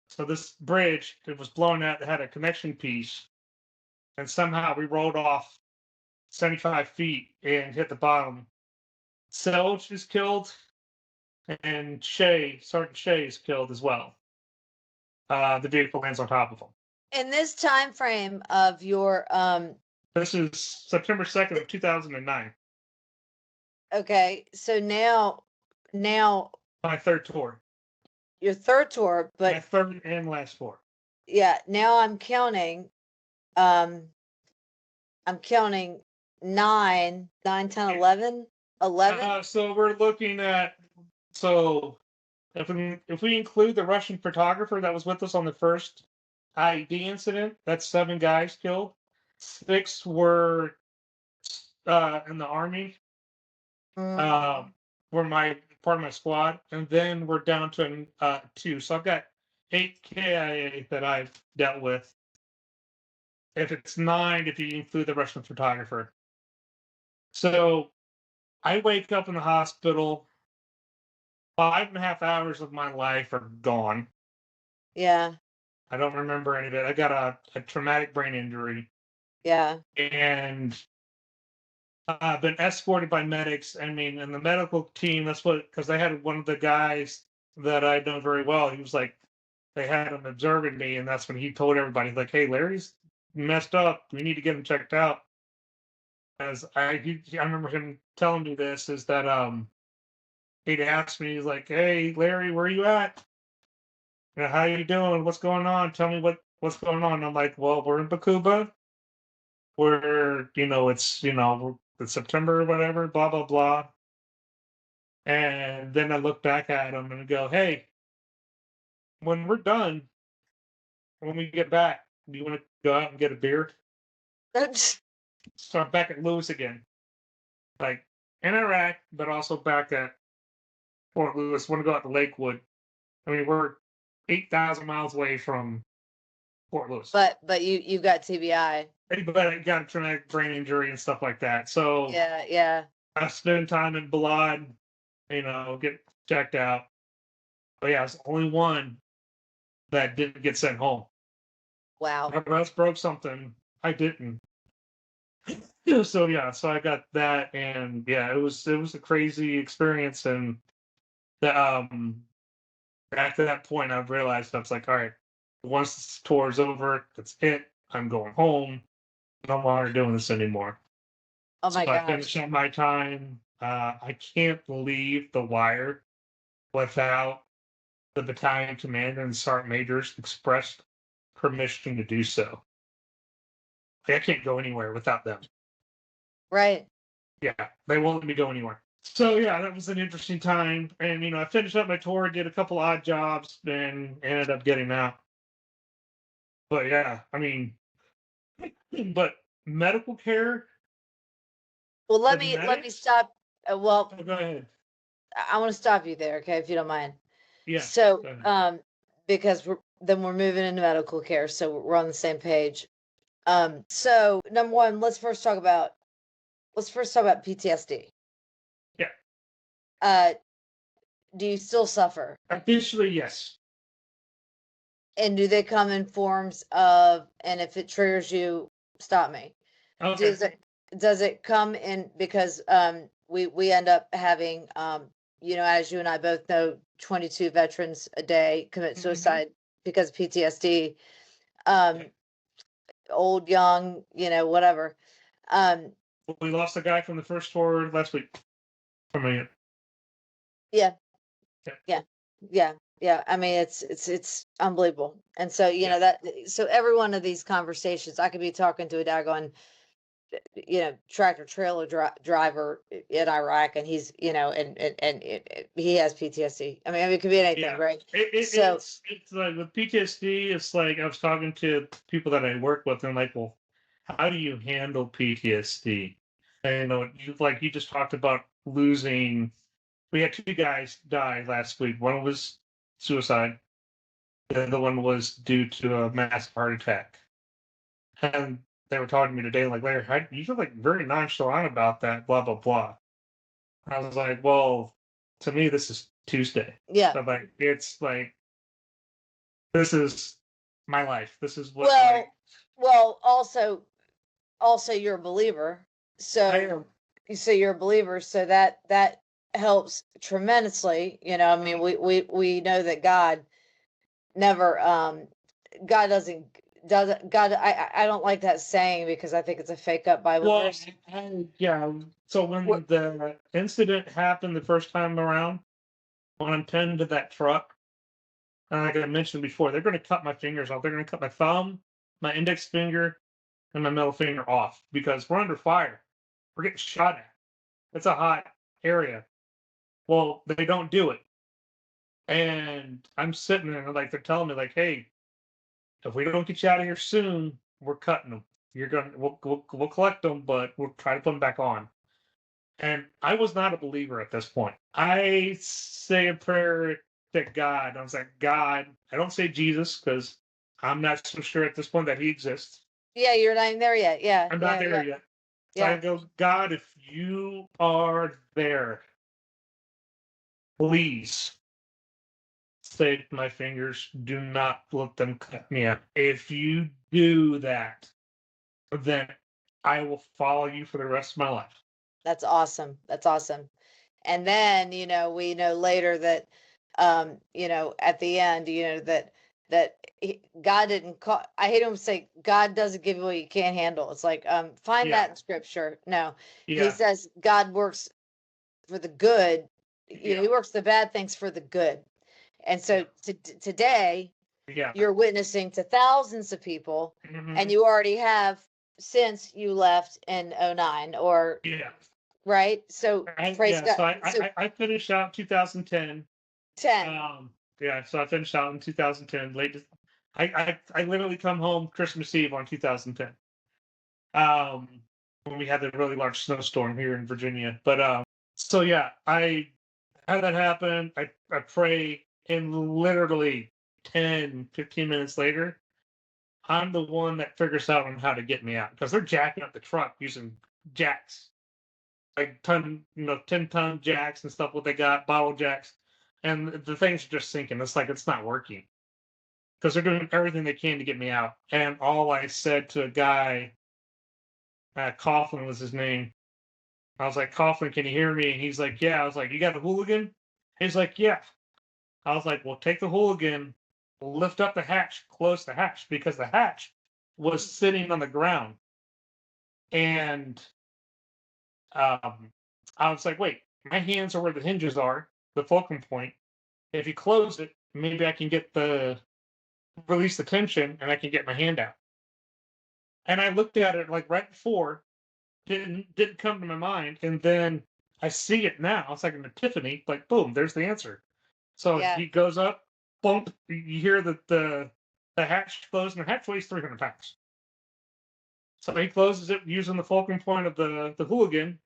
So this bridge that was blown out that had a connection piece, and somehow we rolled off 75 feet and hit the bottom. Selge is killed, and Sergeant Shea is killed as well. The vehicle lands on top of him. In this time frame of your This is September 2nd of 2009. okay, so now My 3rd tour. your 3rd tour, My but 3rd and last tour. yeah, now I'm counting 9, 10, 11. So we're looking at if we include the Russian photographer that was with us on the first IED incident, that's 7 guys killed. 6 were in the Army, Mm. were my part of my squad, and then we're down to 2. So I've got 8 KIA that I've dealt with. If it's 9, if you include the Russian photographer. So I wake up in the hospital. 5.5 hours of my life are gone. Yeah. I don't remember any of it. I got a traumatic brain injury, Yeah. and I've been escorted by medics. I mean, and the medical team, that's what, because they had one of the guys that I know very well. He was like, they had him observing me, and that's when he told everybody, like, hey, Larry's messed up. We need to get him checked out. As I remember him telling me this, is that he'd ask me, he's like, hey, Larry, where you at? You know, how you doing? What's going on? Tell me what's going on. And I'm like, well, we're in Bakuba. We're, it's September or whatever, blah, blah, blah. And then I look back at him and go, hey, when we're done, when we get back, do you want to go out and get a beer? So I'm back at Lewis again. Like in Iraq, but also back at Fort Lewis. Want to go out to Lakewood. I mean, we're 8,000 miles away from Fort Lewis. But you got TBI. But I got a traumatic brain injury and stuff like that. So Yeah. I spend time in blood, get checked out. But yeah, it's the only one that didn't get sent home. Wow. Everyone else broke something. I didn't. So I got that, and yeah, it was a crazy experience, and after that point, I realized I was like, all right, once this tour's over, that's it. I'm going home. No longer doing this anymore. Oh my So I gosh. finished up my time. I can't leave the wire without the battalion commander and sergeant majors expressed permission to do so. I can't go anywhere without them. Right. Yeah, they won't let me go anywhere. So yeah, that was an interesting time. And I finished up my tour, did a couple odd jobs, and ended up getting out. But yeah, I mean, but medical care. Well, let The me medics. stop. Well, Oh, go ahead. I want to stop you there, okay, if you don't mind. Yeah. So, Go ahead. because we're moving into medical care, so we're on the same page. So number one, let's first talk about PTSD. Yeah. Do you still suffer? Officially, yes. And do they come in forms of, and if it triggers you, stop me. Okay. Does it come in because we end up having as you and I both know, 22 veterans a day commit suicide because of PTSD, old, young, whatever. We lost a guy from the first tour last week. From a Yeah. I mean, it's unbelievable. And so, so every one of these conversations, I could be talking to a daggone, tractor trailer driver in Iraq, and he's, he has PTSD. I mean, it could be anything, right? It's like with PTSD, it's like I was talking to people that I work with, and I'm like, well, how do you handle PTSD? And you just talked about losing. We had 2 guys die last week. One was suicide. The other one was due to a massive heart attack. And they were talking to me today, like, Larry, you feel like very nonchalant about that, blah, blah, blah. I was like, well, to me, this is Tuesday. Yeah. So it's like, this is my life. This is what. Well, also you're a believer. So I am. So you're a believer. So that helps tremendously. I mean, we know that God never, God God, I don't like that saying because I think it's a fake up Bible verse. Yeah. So when the incident happened the first time around, when I'm pinned to that truck, and like I mentioned before, they're going to cut my fingers off. They're going to cut my thumb, my index finger, and my middle finger off because we're under fire. We're getting shot at. It's a hot area. Well, they don't do it. And I'm sitting there, like, they're telling me, like, hey, if we don't get you out of here soon, we're cutting them. we'll collect them, but we'll try to put them back on. And I was not a believer at this point. I say a prayer to God. I was like, God, I don't say Jesus because I'm not so sure at this point that he exists. Yeah, you're not even there yet. Yeah, I'm not yeah, there yeah, yet. So I yeah. go, God, if you are there, please save my fingers. Do not let them cut me up. If you do that, then I will follow you for the rest of my life. That's awesome. That's awesome. And then, we know later that, at the end, God didn't call. I hate him say God doesn't give you what you can't handle. It's like, find Yeah, that in scripture. No, he yeah, says God works for the good. yeah, He works the bad things for the good. And yeah, so today, yeah. you're witnessing to thousands of people, and Hmm. you already have since you left in '09, or Yeah. right? So praise Yeah, God. so So I finished out 2010. 10. Yeah, so I finished out in 2010. I literally come home Christmas Eve on 2010. Um, when we had the really large snowstorm here in Virginia. But so yeah, I had that happen. I pray, and literally 10, 15 minutes later, I'm the one that figures out on how to get me out because they're jacking up the truck using jacks, like 10-ton jacks and stuff. What they got, bottle jacks, and the things are just sinking. It's like it's not working because they're doing everything they can to get me out. And all I said to a guy, Coughlin was his name. I was like, Coughlin, can you hear me? And he's like, yeah. I was like, you got the hooligan? He's like, yeah. I was like, well, take the hooligan, lift up the hatch, close the hatch because the hatch was sitting on the ground. And I was like, wait, my hands are where the hinges are, the fulcrum point. If you close it, maybe I can release the tension and I can get my hand out. And I looked at it like right before, didn't come to my mind, and then I see it now. It's like an epiphany, like boom, there's the answer. So Yeah. he goes up, bump, you hear the hatch close, and the hatch weighs 300 pounds. So he closes it using the fulcrum point of the hooligan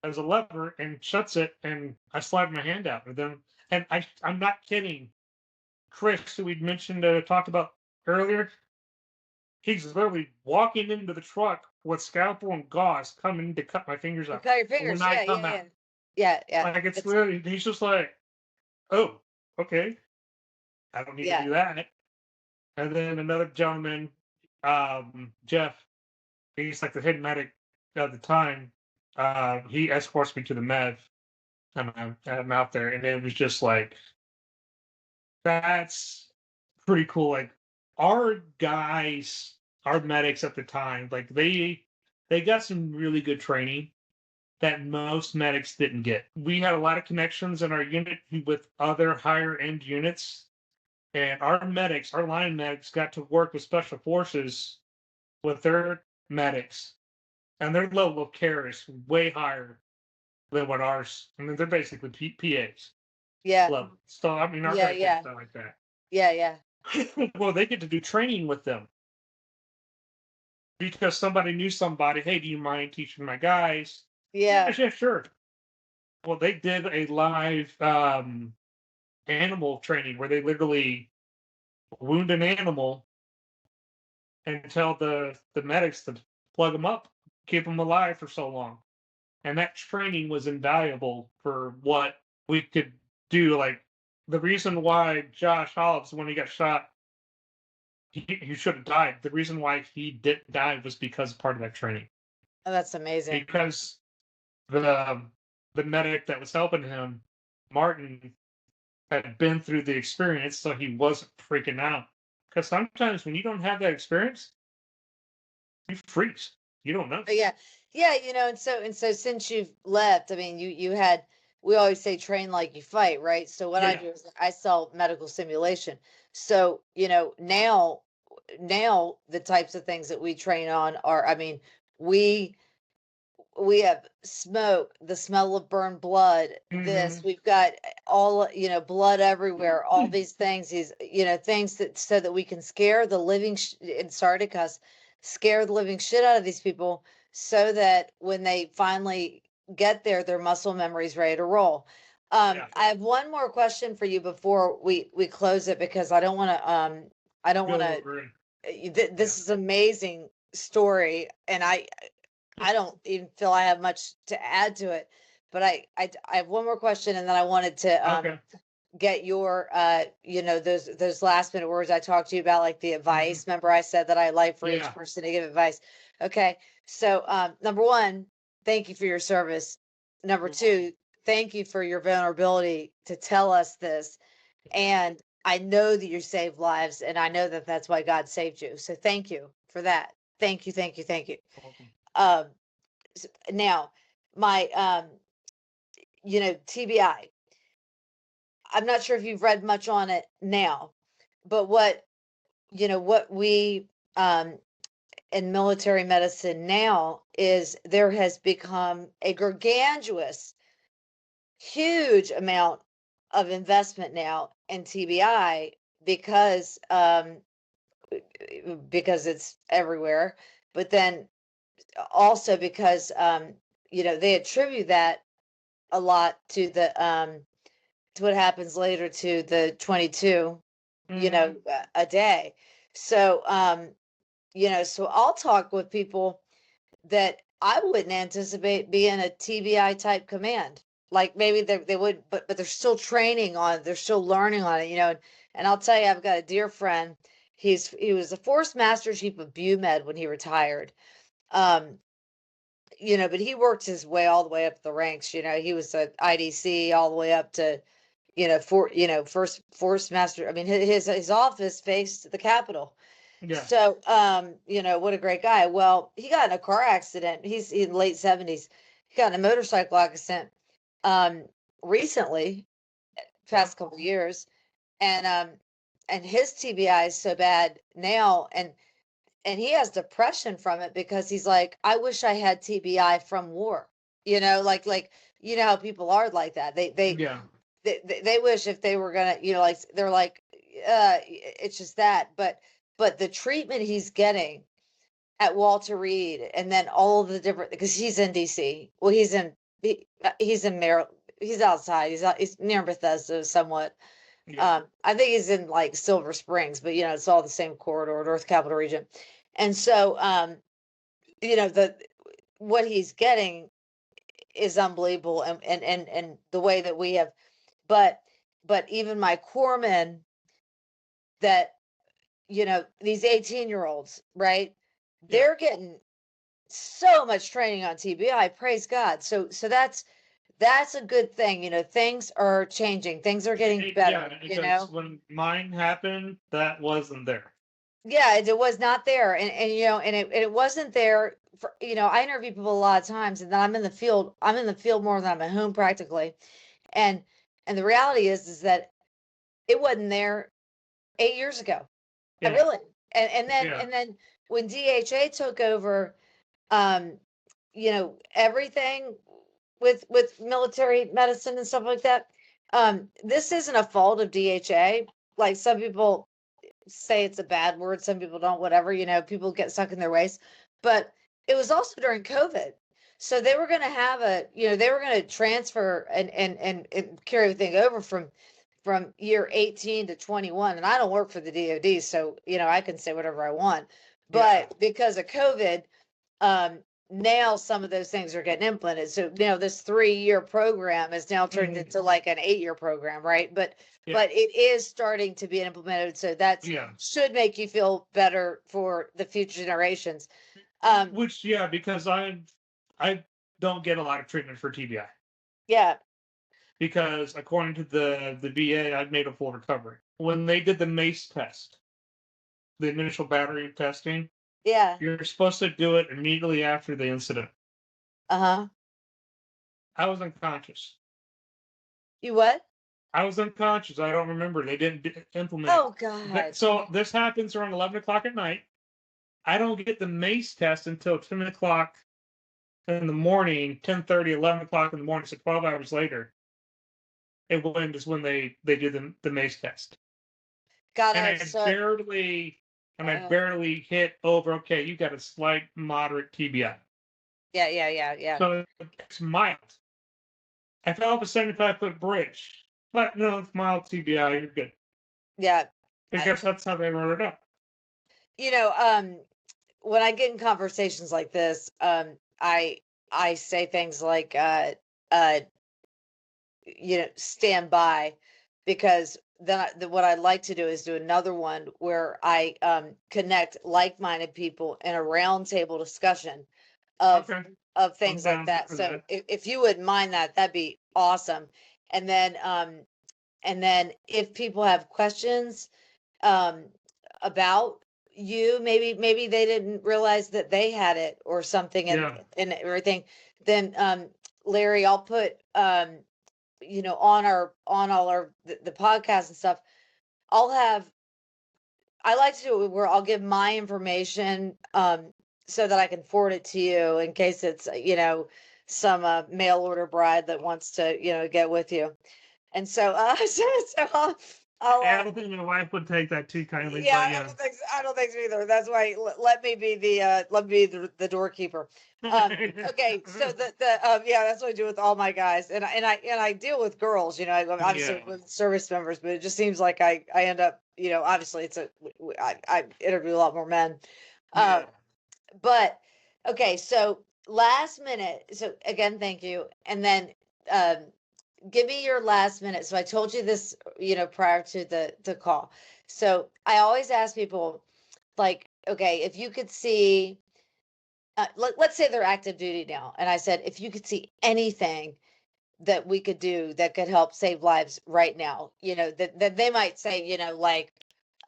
as a lever and shuts it, and I slide my hand out. I'm not kidding. Chris, who we'd mentioned talked about earlier, he's literally walking into the truck with scalpel and gauze coming to cut my fingers You off cut your when fingers. I Yeah, come yeah, out. yeah. Yeah, yeah. Like it's It's literally he's just like, oh, okay, I don't need to yeah. do that. And then another gentleman, Jeff, he's like the head medic at the time. He escorts me to the med, and I'm out there, and it was just like that's pretty cool. Like our guys, our medics at the time, like they got some really good training that most medics didn't get. We had a lot of connections in our unit with other higher end units, and our medics, our line medics, got to work with special forces with their medics, and their level of care is way higher than what ours. I mean, they're basically PAs Yeah. level. So I mean, our Yeah, guys yeah. didn't sound like that. Yeah, yeah. Well, they get to do training with them because somebody knew somebody. Hey, do you mind teaching my guys? Yeah, Yeah. yeah, sure. Well, they did a live animal training where they literally wound an animal and tell the medics to plug them up, keep them alive for so long. And that training was invaluable for what we could do. Like the reason why Josh Hobbs, when he got shot, he should have died. The reason why he didn't die was because part of that training. Oh, that's amazing. Because the the medic that was helping him, Martin, had been through the experience, so he wasn't freaking out. Because sometimes when you don't have that experience, you freeze. You don't know. But yeah. Yeah, and so since you've left, I mean, you had, we always say train like you fight, right? So what I Yeah. do is I sell medical simulation. So, now the types of things that we train on are, I mean, we we have smoke, the smell of burned blood, this, Hmm. we've got all, blood everywhere, all these things, these, things that so that we can scare the living inside of us, scare the living shit out of these people so that when they finally get there, their muscle memory is ready to roll. Yeah. I have one more question for you before we close it, because I don't want to I don't want Go to over this is amazing story, and I don't even feel I have much to add to it, but I have one more question, and then I wanted to Okay. get your those last minute words I talked to you about, like the advice. Remember I said that I like for each Yeah. person to give advice. Okay. So number one, thank you for your service. Number You're two, thank you for your vulnerability to tell us this. And I know that you saved lives, and I know that that's why God saved you. So thank you for that. Thank you, thank you, thank you. welcome. Um, Now, my TBI. I'm not sure if you've read much on it now, but what we in military medicine now is there has become a gargantuous, huge amount of investment now in TBI because it's everywhere, but then also because they attribute that a lot to what happens later to the 22 a day. So so I'll talk with people that I wouldn't anticipate being a TBI type command. Like maybe they would, but they're still training on it. They're still learning on it, and I'll tell you, I've got a dear friend. He was a force master chief of BUMED when he retired. Um, but he worked his way all the way up the ranks. He was an IDC all the way up to, first force master. I mean, his office faced the Capitol. Yeah. So, what a great guy. Well, he got in a car accident. He's in late 70s. He got in a motorcycle accident recently, past couple of years, and his TBI is so bad now, and he has depression from it because he's like, I wish I had TBI from war. Like how people are like that. Yeah. They wish if they were gonna, like they're like, it's just that. But the treatment he's getting at Walter Reed, and then all of the different, because he's in DC. Well, he's in Maryland. He's outside. He's near Bethesda somewhat. Yeah. I think he's in like Silver Springs, but it's all the same corridor, North Capital Region. And so the what he's getting is unbelievable, and the way that we have, but even my corpsmen that these 18-year-olds, right? Yeah. They're getting so much training on TBI, praise God. So that's a good thing. Things are changing, things are getting better, Because when mine happened, that wasn't there. Yeah, it was not there, and it wasn't there for, I interview people a lot of times, and then I'm in the field. I'm in the field more than I'm at home practically, and the reality is that it wasn't there 8 years ago. I Yeah. really, and then Yeah. when DHA took over, um, everything with military medicine and stuff like that. This isn't a fault of DHA. Like some people say it's a bad word, some people don't, whatever, people get stuck in their ways. But it was also during COVID. So they were going to have they were going to transfer and carry everything over from year 18 to 21. And I don't work for the DoD, so I can say whatever I want. But because of COVID, now some of those things are getting implemented. So this 3-year program is now turned into like an 8-year program, right? But it is starting to be implemented, so that should make you feel better for the future generations. Which because I don't get a lot of treatment for TBI. Yeah. Because according to the VA, I've made a full recovery. When they did the MACE test, the initial battery testing, Yeah. you're supposed to do it immediately after the incident. Uh-huh. I was unconscious. You what? I was unconscious. I don't remember. They didn't implement Oh it. God. So this happens around 11 o'clock at night. I don't get the MACE test until 10 o'clock in the morning, 10:30, 11 o'clock in the morning, so 12 hours later. It is when they do the MACE test. God, And I I have so barely and I barely hit over. Okay, you got a slight moderate TBI. Yeah. So it's mild. I fell off a 75-foot bridge, but no, it's mild TBI. You're good. Yeah. I guess that's how they wrote it up. You know, when I get in conversations like this, I say things like, stand by, because then what I'd like to do is do another one where I connect like-minded people in a roundtable discussion of Okay. things like that. So if you wouldn't mind that, that'd be awesome. And then if people have questions about you, maybe they didn't realize that they had it or something, and everything, then Larry, I'll put on all our the podcast and stuff. I like to do it where I'll give my information so that I can forward it to you in case it's some mail order bride that wants to get with you. And so I don't think my wife would take that too kindly. yeah, But yeah. I don't think so either. That's why let me be the doorkeeper. Okay, so that's what I do with all my guys, and I deal with girls. Obviously with service members, but it just seems like I end up, obviously I interview a lot more men. But okay, so last minute. So again, thank you, and then give me your last minute. So I told you this, prior to the call. So I always ask people, like, okay, if you could see, let's say they're active duty now, and I said, if you could see anything that we could do that could help save lives right now, that they might say, like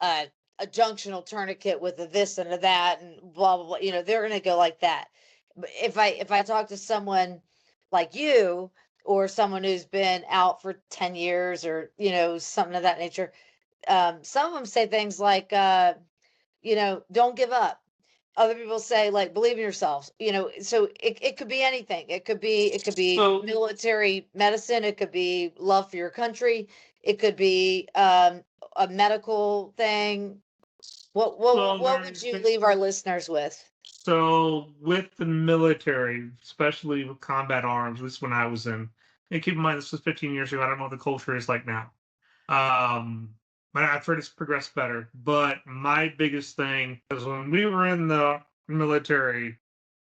a junctional tourniquet with a this and a that and blah blah blah. They're gonna go like that. But if I talk to someone like you, or someone who's been out for 10 years, or something of that nature, some of them say things like don't give up. Other people say, like, believe in yourselves. So it could be anything. It could be military medicine, it could be love for your country, it could be a medical thing. What would you leave our listeners with? So with the military, especially with combat arms, at least when I was in, and keep in mind this was 15 years ago. I don't know what the culture is like now. But I've heard it's progressed better. But my biggest thing is when we were in the military,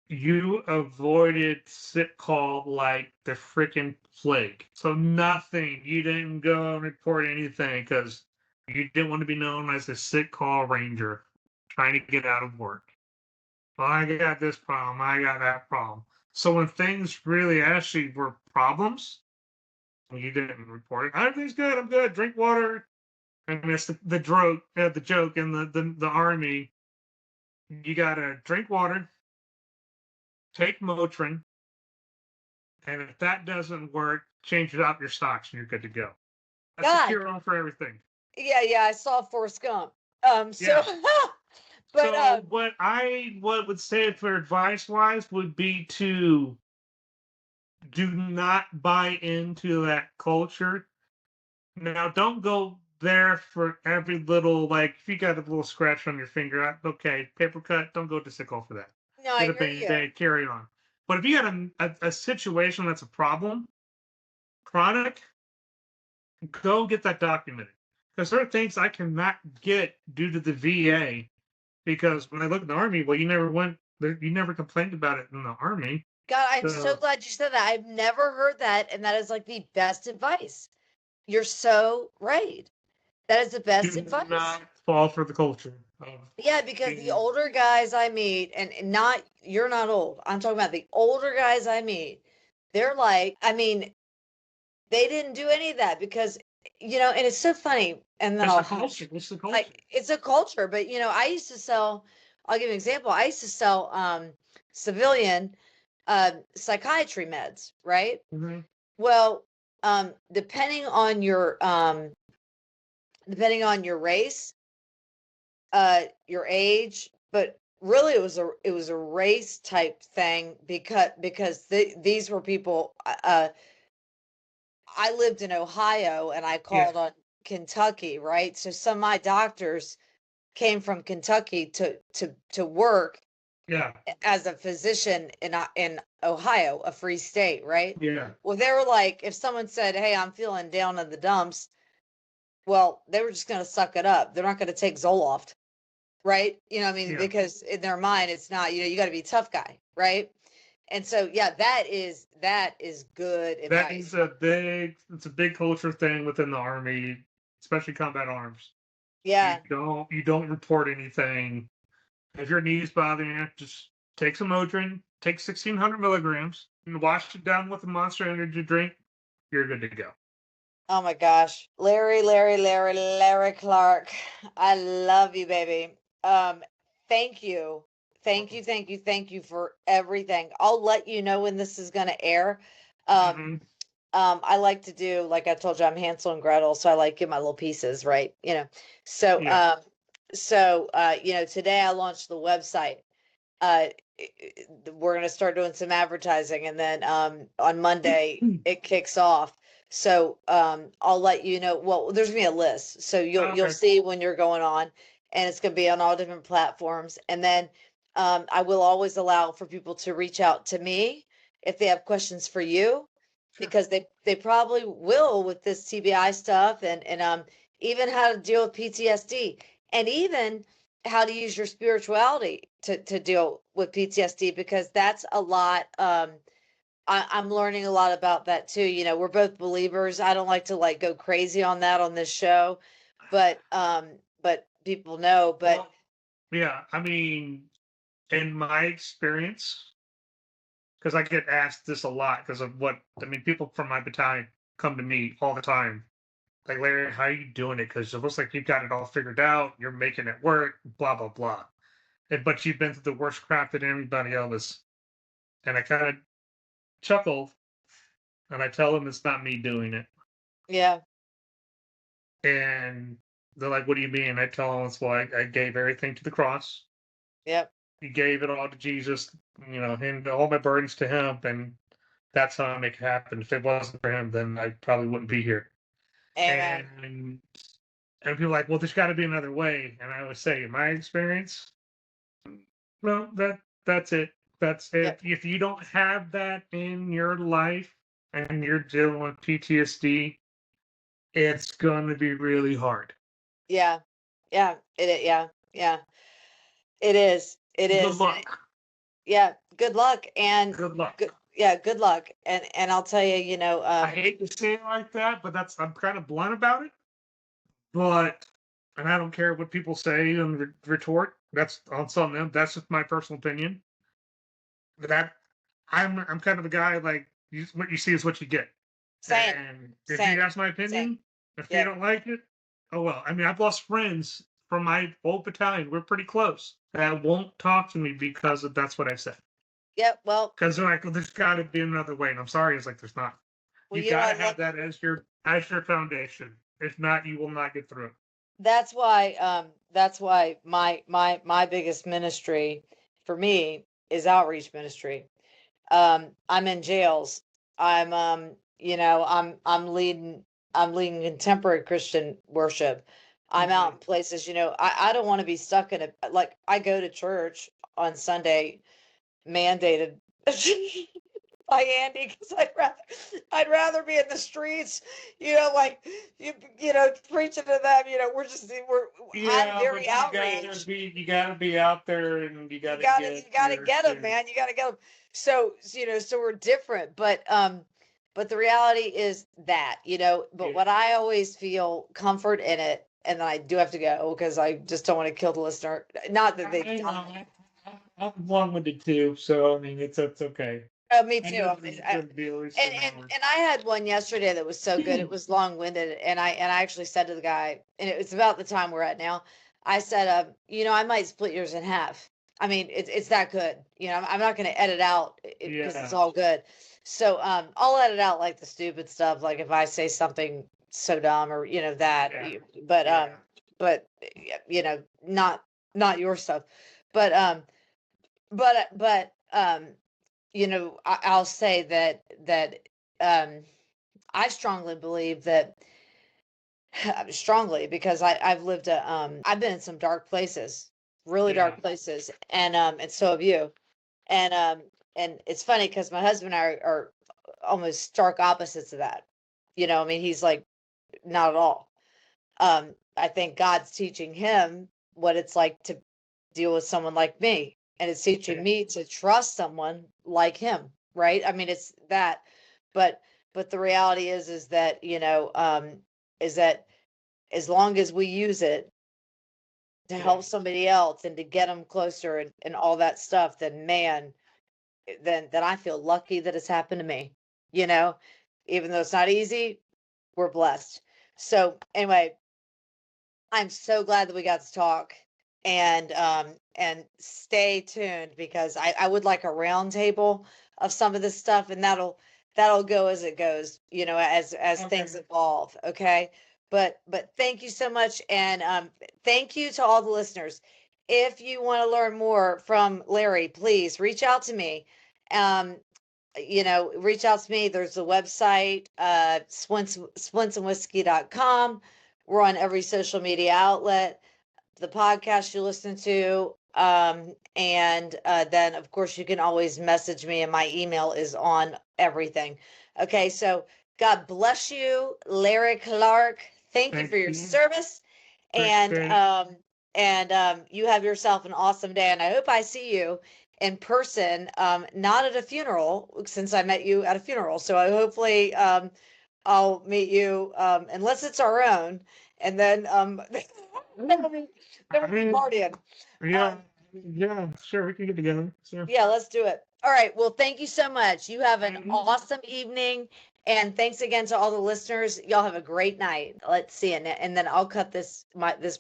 you avoided sick call like the freaking plague. So nothing. You didn't go and report anything because you didn't want to be known as a sick call ranger trying to get out of work. Well, I got this problem. I got that problem. So when things really actually were problems, you didn't report it. Everything's good. I'm good. Drink water. I mean, it's the joke in the army. You gotta drink water, take Motrin, and if that doesn't work, change it out your stocks, and you're good to go. That's the cure for everything. Yeah, I saw Forrest Gump. So, but so what would say for advice wise would be to do not buy into that culture. Now, don't go there for every little, like, if you got a little scratch on your finger, okay, paper cut, don't go to sick call for that. No, I hear you. Carry on. But if you got a situation that's a problem, chronic, go get that documented. Because there are things I cannot get due to the VA. Because when I look at the Army, well, you never complained about it in the Army. God, I'm so glad you said that. I've never heard that, and that is like the best advice. You're so right. That is the best advice. Do not fall for the culture. Yeah, because the older guys I meet, and you're not old. I'm talking about the older guys I meet. They're like, I mean, they didn't do any of that because, and it's so funny. And then it's the culture. Like, it's a culture. But, I used to sell, I'll give you an example. I used to sell civilian psychiatry meds, right? Mm-hmm. Well, depending on your race, your age, but really it was a race type thing, because these were people. I lived in Ohio and I called on Kentucky, right? So some of my doctors came from Kentucky to work Yeah. as a physician in Ohio, a free state, right? Yeah. Well, they were like, if someone said, "Hey, I'm feeling down in the dumps," well, they were just going to suck it up. They're not going to take Zoloft, right? You know, I mean, Yeah. because in their mind, it's not. You got to be a tough guy, right? And so, yeah, that is good That advice. is it's a big culture thing within the army, especially combat arms. Yeah, You don't report anything. If your knees bothering you, just take some Motrin, take 1,600 milligrams, and wash it down with a Monster Energy drink. You're good to go. oh my gosh. Larry Clark. I love you, baby. Thank you. Thank you for everything. I'll let you know when this is gonna air. Um, Hmm. I like to do, like I told you, I'm Hansel and Gretel, so I like give my little pieces, right? You know. So Yeah. today I launched the website. uh we're going to start doing some advertising, and then on Monday it kicks off. So I'll let you know. Well, there's gonna be a list, so you'll Okay. see when you're going on, and it's going to be on all different platforms. And then I will always allow for people to reach out to me if they have questions for you, Sure. because they probably will with this TBI stuff, and even how to deal with PTSD, and even how to use your spirituality to deal with PTSD, because that's a lot. I'm learning a lot about that too. You know, we're both believers. I don't like to like go crazy on that on this show, but people know. But Well, yeah. I mean, in my experience, because I get asked this a lot because of what I mean, people from my battalion come to me all the time. Like, Larry, how are you doing it? Because it looks like you've got it all figured out. You're making it work, blah, blah, blah. But you've been through the worst crap than anybody else. And I kind of chuckle and I tell them it's not me doing it. yeah, And they're like, what do you mean? I tell them it's why I gave everything to the cross. yep, He gave it all to Jesus, and all my burdens to him. And that's how I make it happen. If it wasn't for him, then I probably wouldn't be here. amen. And people are like, well, there's got to be another way. And I always say, in my experience, well, that's it. That's Yep, if you don't have that in your life and you're dealing with PTSD, it's going to be really hard. yeah, yeah. Yeah, yeah. It is. It Good is. luck. Yeah. Good luck, and Good luck. good. Yeah, good luck. And I'll tell you, I hate to say it like that, but I'm kind of blunt about it. But and I don't care what people say and retort. That's on some of them. That's just my personal opinion. But I'm kind of a guy like what you see is what you get. same, And if same, you ask my same. opinion, if you Yep, don't like it, oh well. I mean, I've lost friends from my old battalion. We're pretty close. That won't talk to me because that's what I said. yep. Well, Because they're like, well, there's got to be another way, and I'm sorry, it's like there's not. You you know, got I to love. have that as your foundation. If not, you will not get through it. That's why my biggest ministry for me is outreach ministry. I'm in jails. I'm leading contemporary Christian worship. I'm out Hmm. in places, I don't want to be stuck in like, I go to church on Sunday, mandated by Andy, because I'd rather be in the streets, like preaching to them. I'm Yeah, very but outreach. you gotta be out there, and you You gotta gotta you get gotta your get them, shit. man. You gotta get them. So we're different, but the reality is that, but Yeah, what I always feel comfort in it, and then I do have to go because I just don't want to kill the listener. Not that they I know. die. I'm long-winded too, so I mean, it's okay. Me I too. know this is going to be at least And, an and hour. and I had one yesterday that was so good. It was long winded, and I actually said to the guy, and it was about the time we're at now. I said, I might split yours in half. I mean, it's that good. I'm not going to edit out because it's Yeah, all good. So I'll edit out like the stupid stuff, like if I say something so dumb, or that. yeah, But yeah. not your stuff. But I'll say that I strongly believe that strongly, because I've lived I've been in some dark places, really dark places, and so have you. And it's funny because my husband and I are almost stark opposites of that. I mean, he's like, not at all. I think God's teaching him what it's like to deal with someone like me, and it's teaching me to trust someone like him, right? I mean, it's that, but the reality is that, is that as long as we use it to help somebody else and to get them closer, and all that stuff, then man, then I feel lucky that it's happened to me. Even though it's not easy, we're blessed. So anyway, I'm so glad that we got to talk, and stay tuned, because I would like a round table of some of this stuff, and that'll go as it goes, as things evolve. Okay. But thank you so much, and thank you to all the listeners. If you want to learn more from Larry, please reach out to me. Um, reach out to me. There's a website, splintsandwhiskey.com. We're on every social media outlet, the podcast you listen to. And then, of course, you can always message me, and my email is on everything. Okay, so God bless you, Larry Clark. Thank you for your service. And you have yourself an awesome day. And I hope I see you in person, not at a funeral, since I met you at a funeral. So hopefully I'll meet you, unless it's our own, and then then we'll be partying. Yeah, sure, we can get together. Sure. Yeah, let's do it. All right. Well, thank you so much. You have an awesome evening. And thanks again to all the listeners. Y'all have a great night. Let's see. And then I'll cut this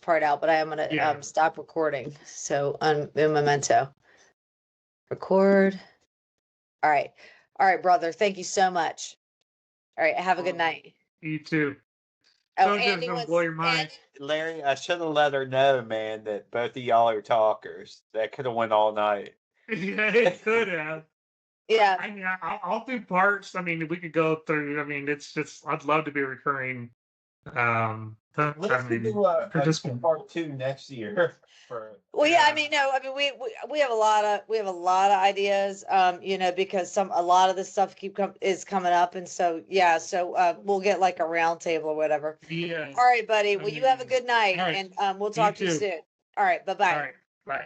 part out, but I am gonna stop recording. So in memento. Record. All right. All right, brother. Thank you so much. All right. Have a good night. You too. Oh, Andy Andy, blow your mind. Larry, I should have let her know, man, that both of y'all are talkers. That could have went all night. Yeah, it could have. Yeah. I mean, I'll do parts. I mean, we could go through. I mean, it's just, I'd love to be recurring. Let's do a part 2 next year. Well, yeah, I mean, no, I mean, we have a lot of ideas, because a lot of this stuff is coming up, and so yeah, so we'll get like a round table or whatever. Yeah. All right, buddy. Well, you have a good night, right. and we'll talk to you soon. All right, bye-bye. All right, bye.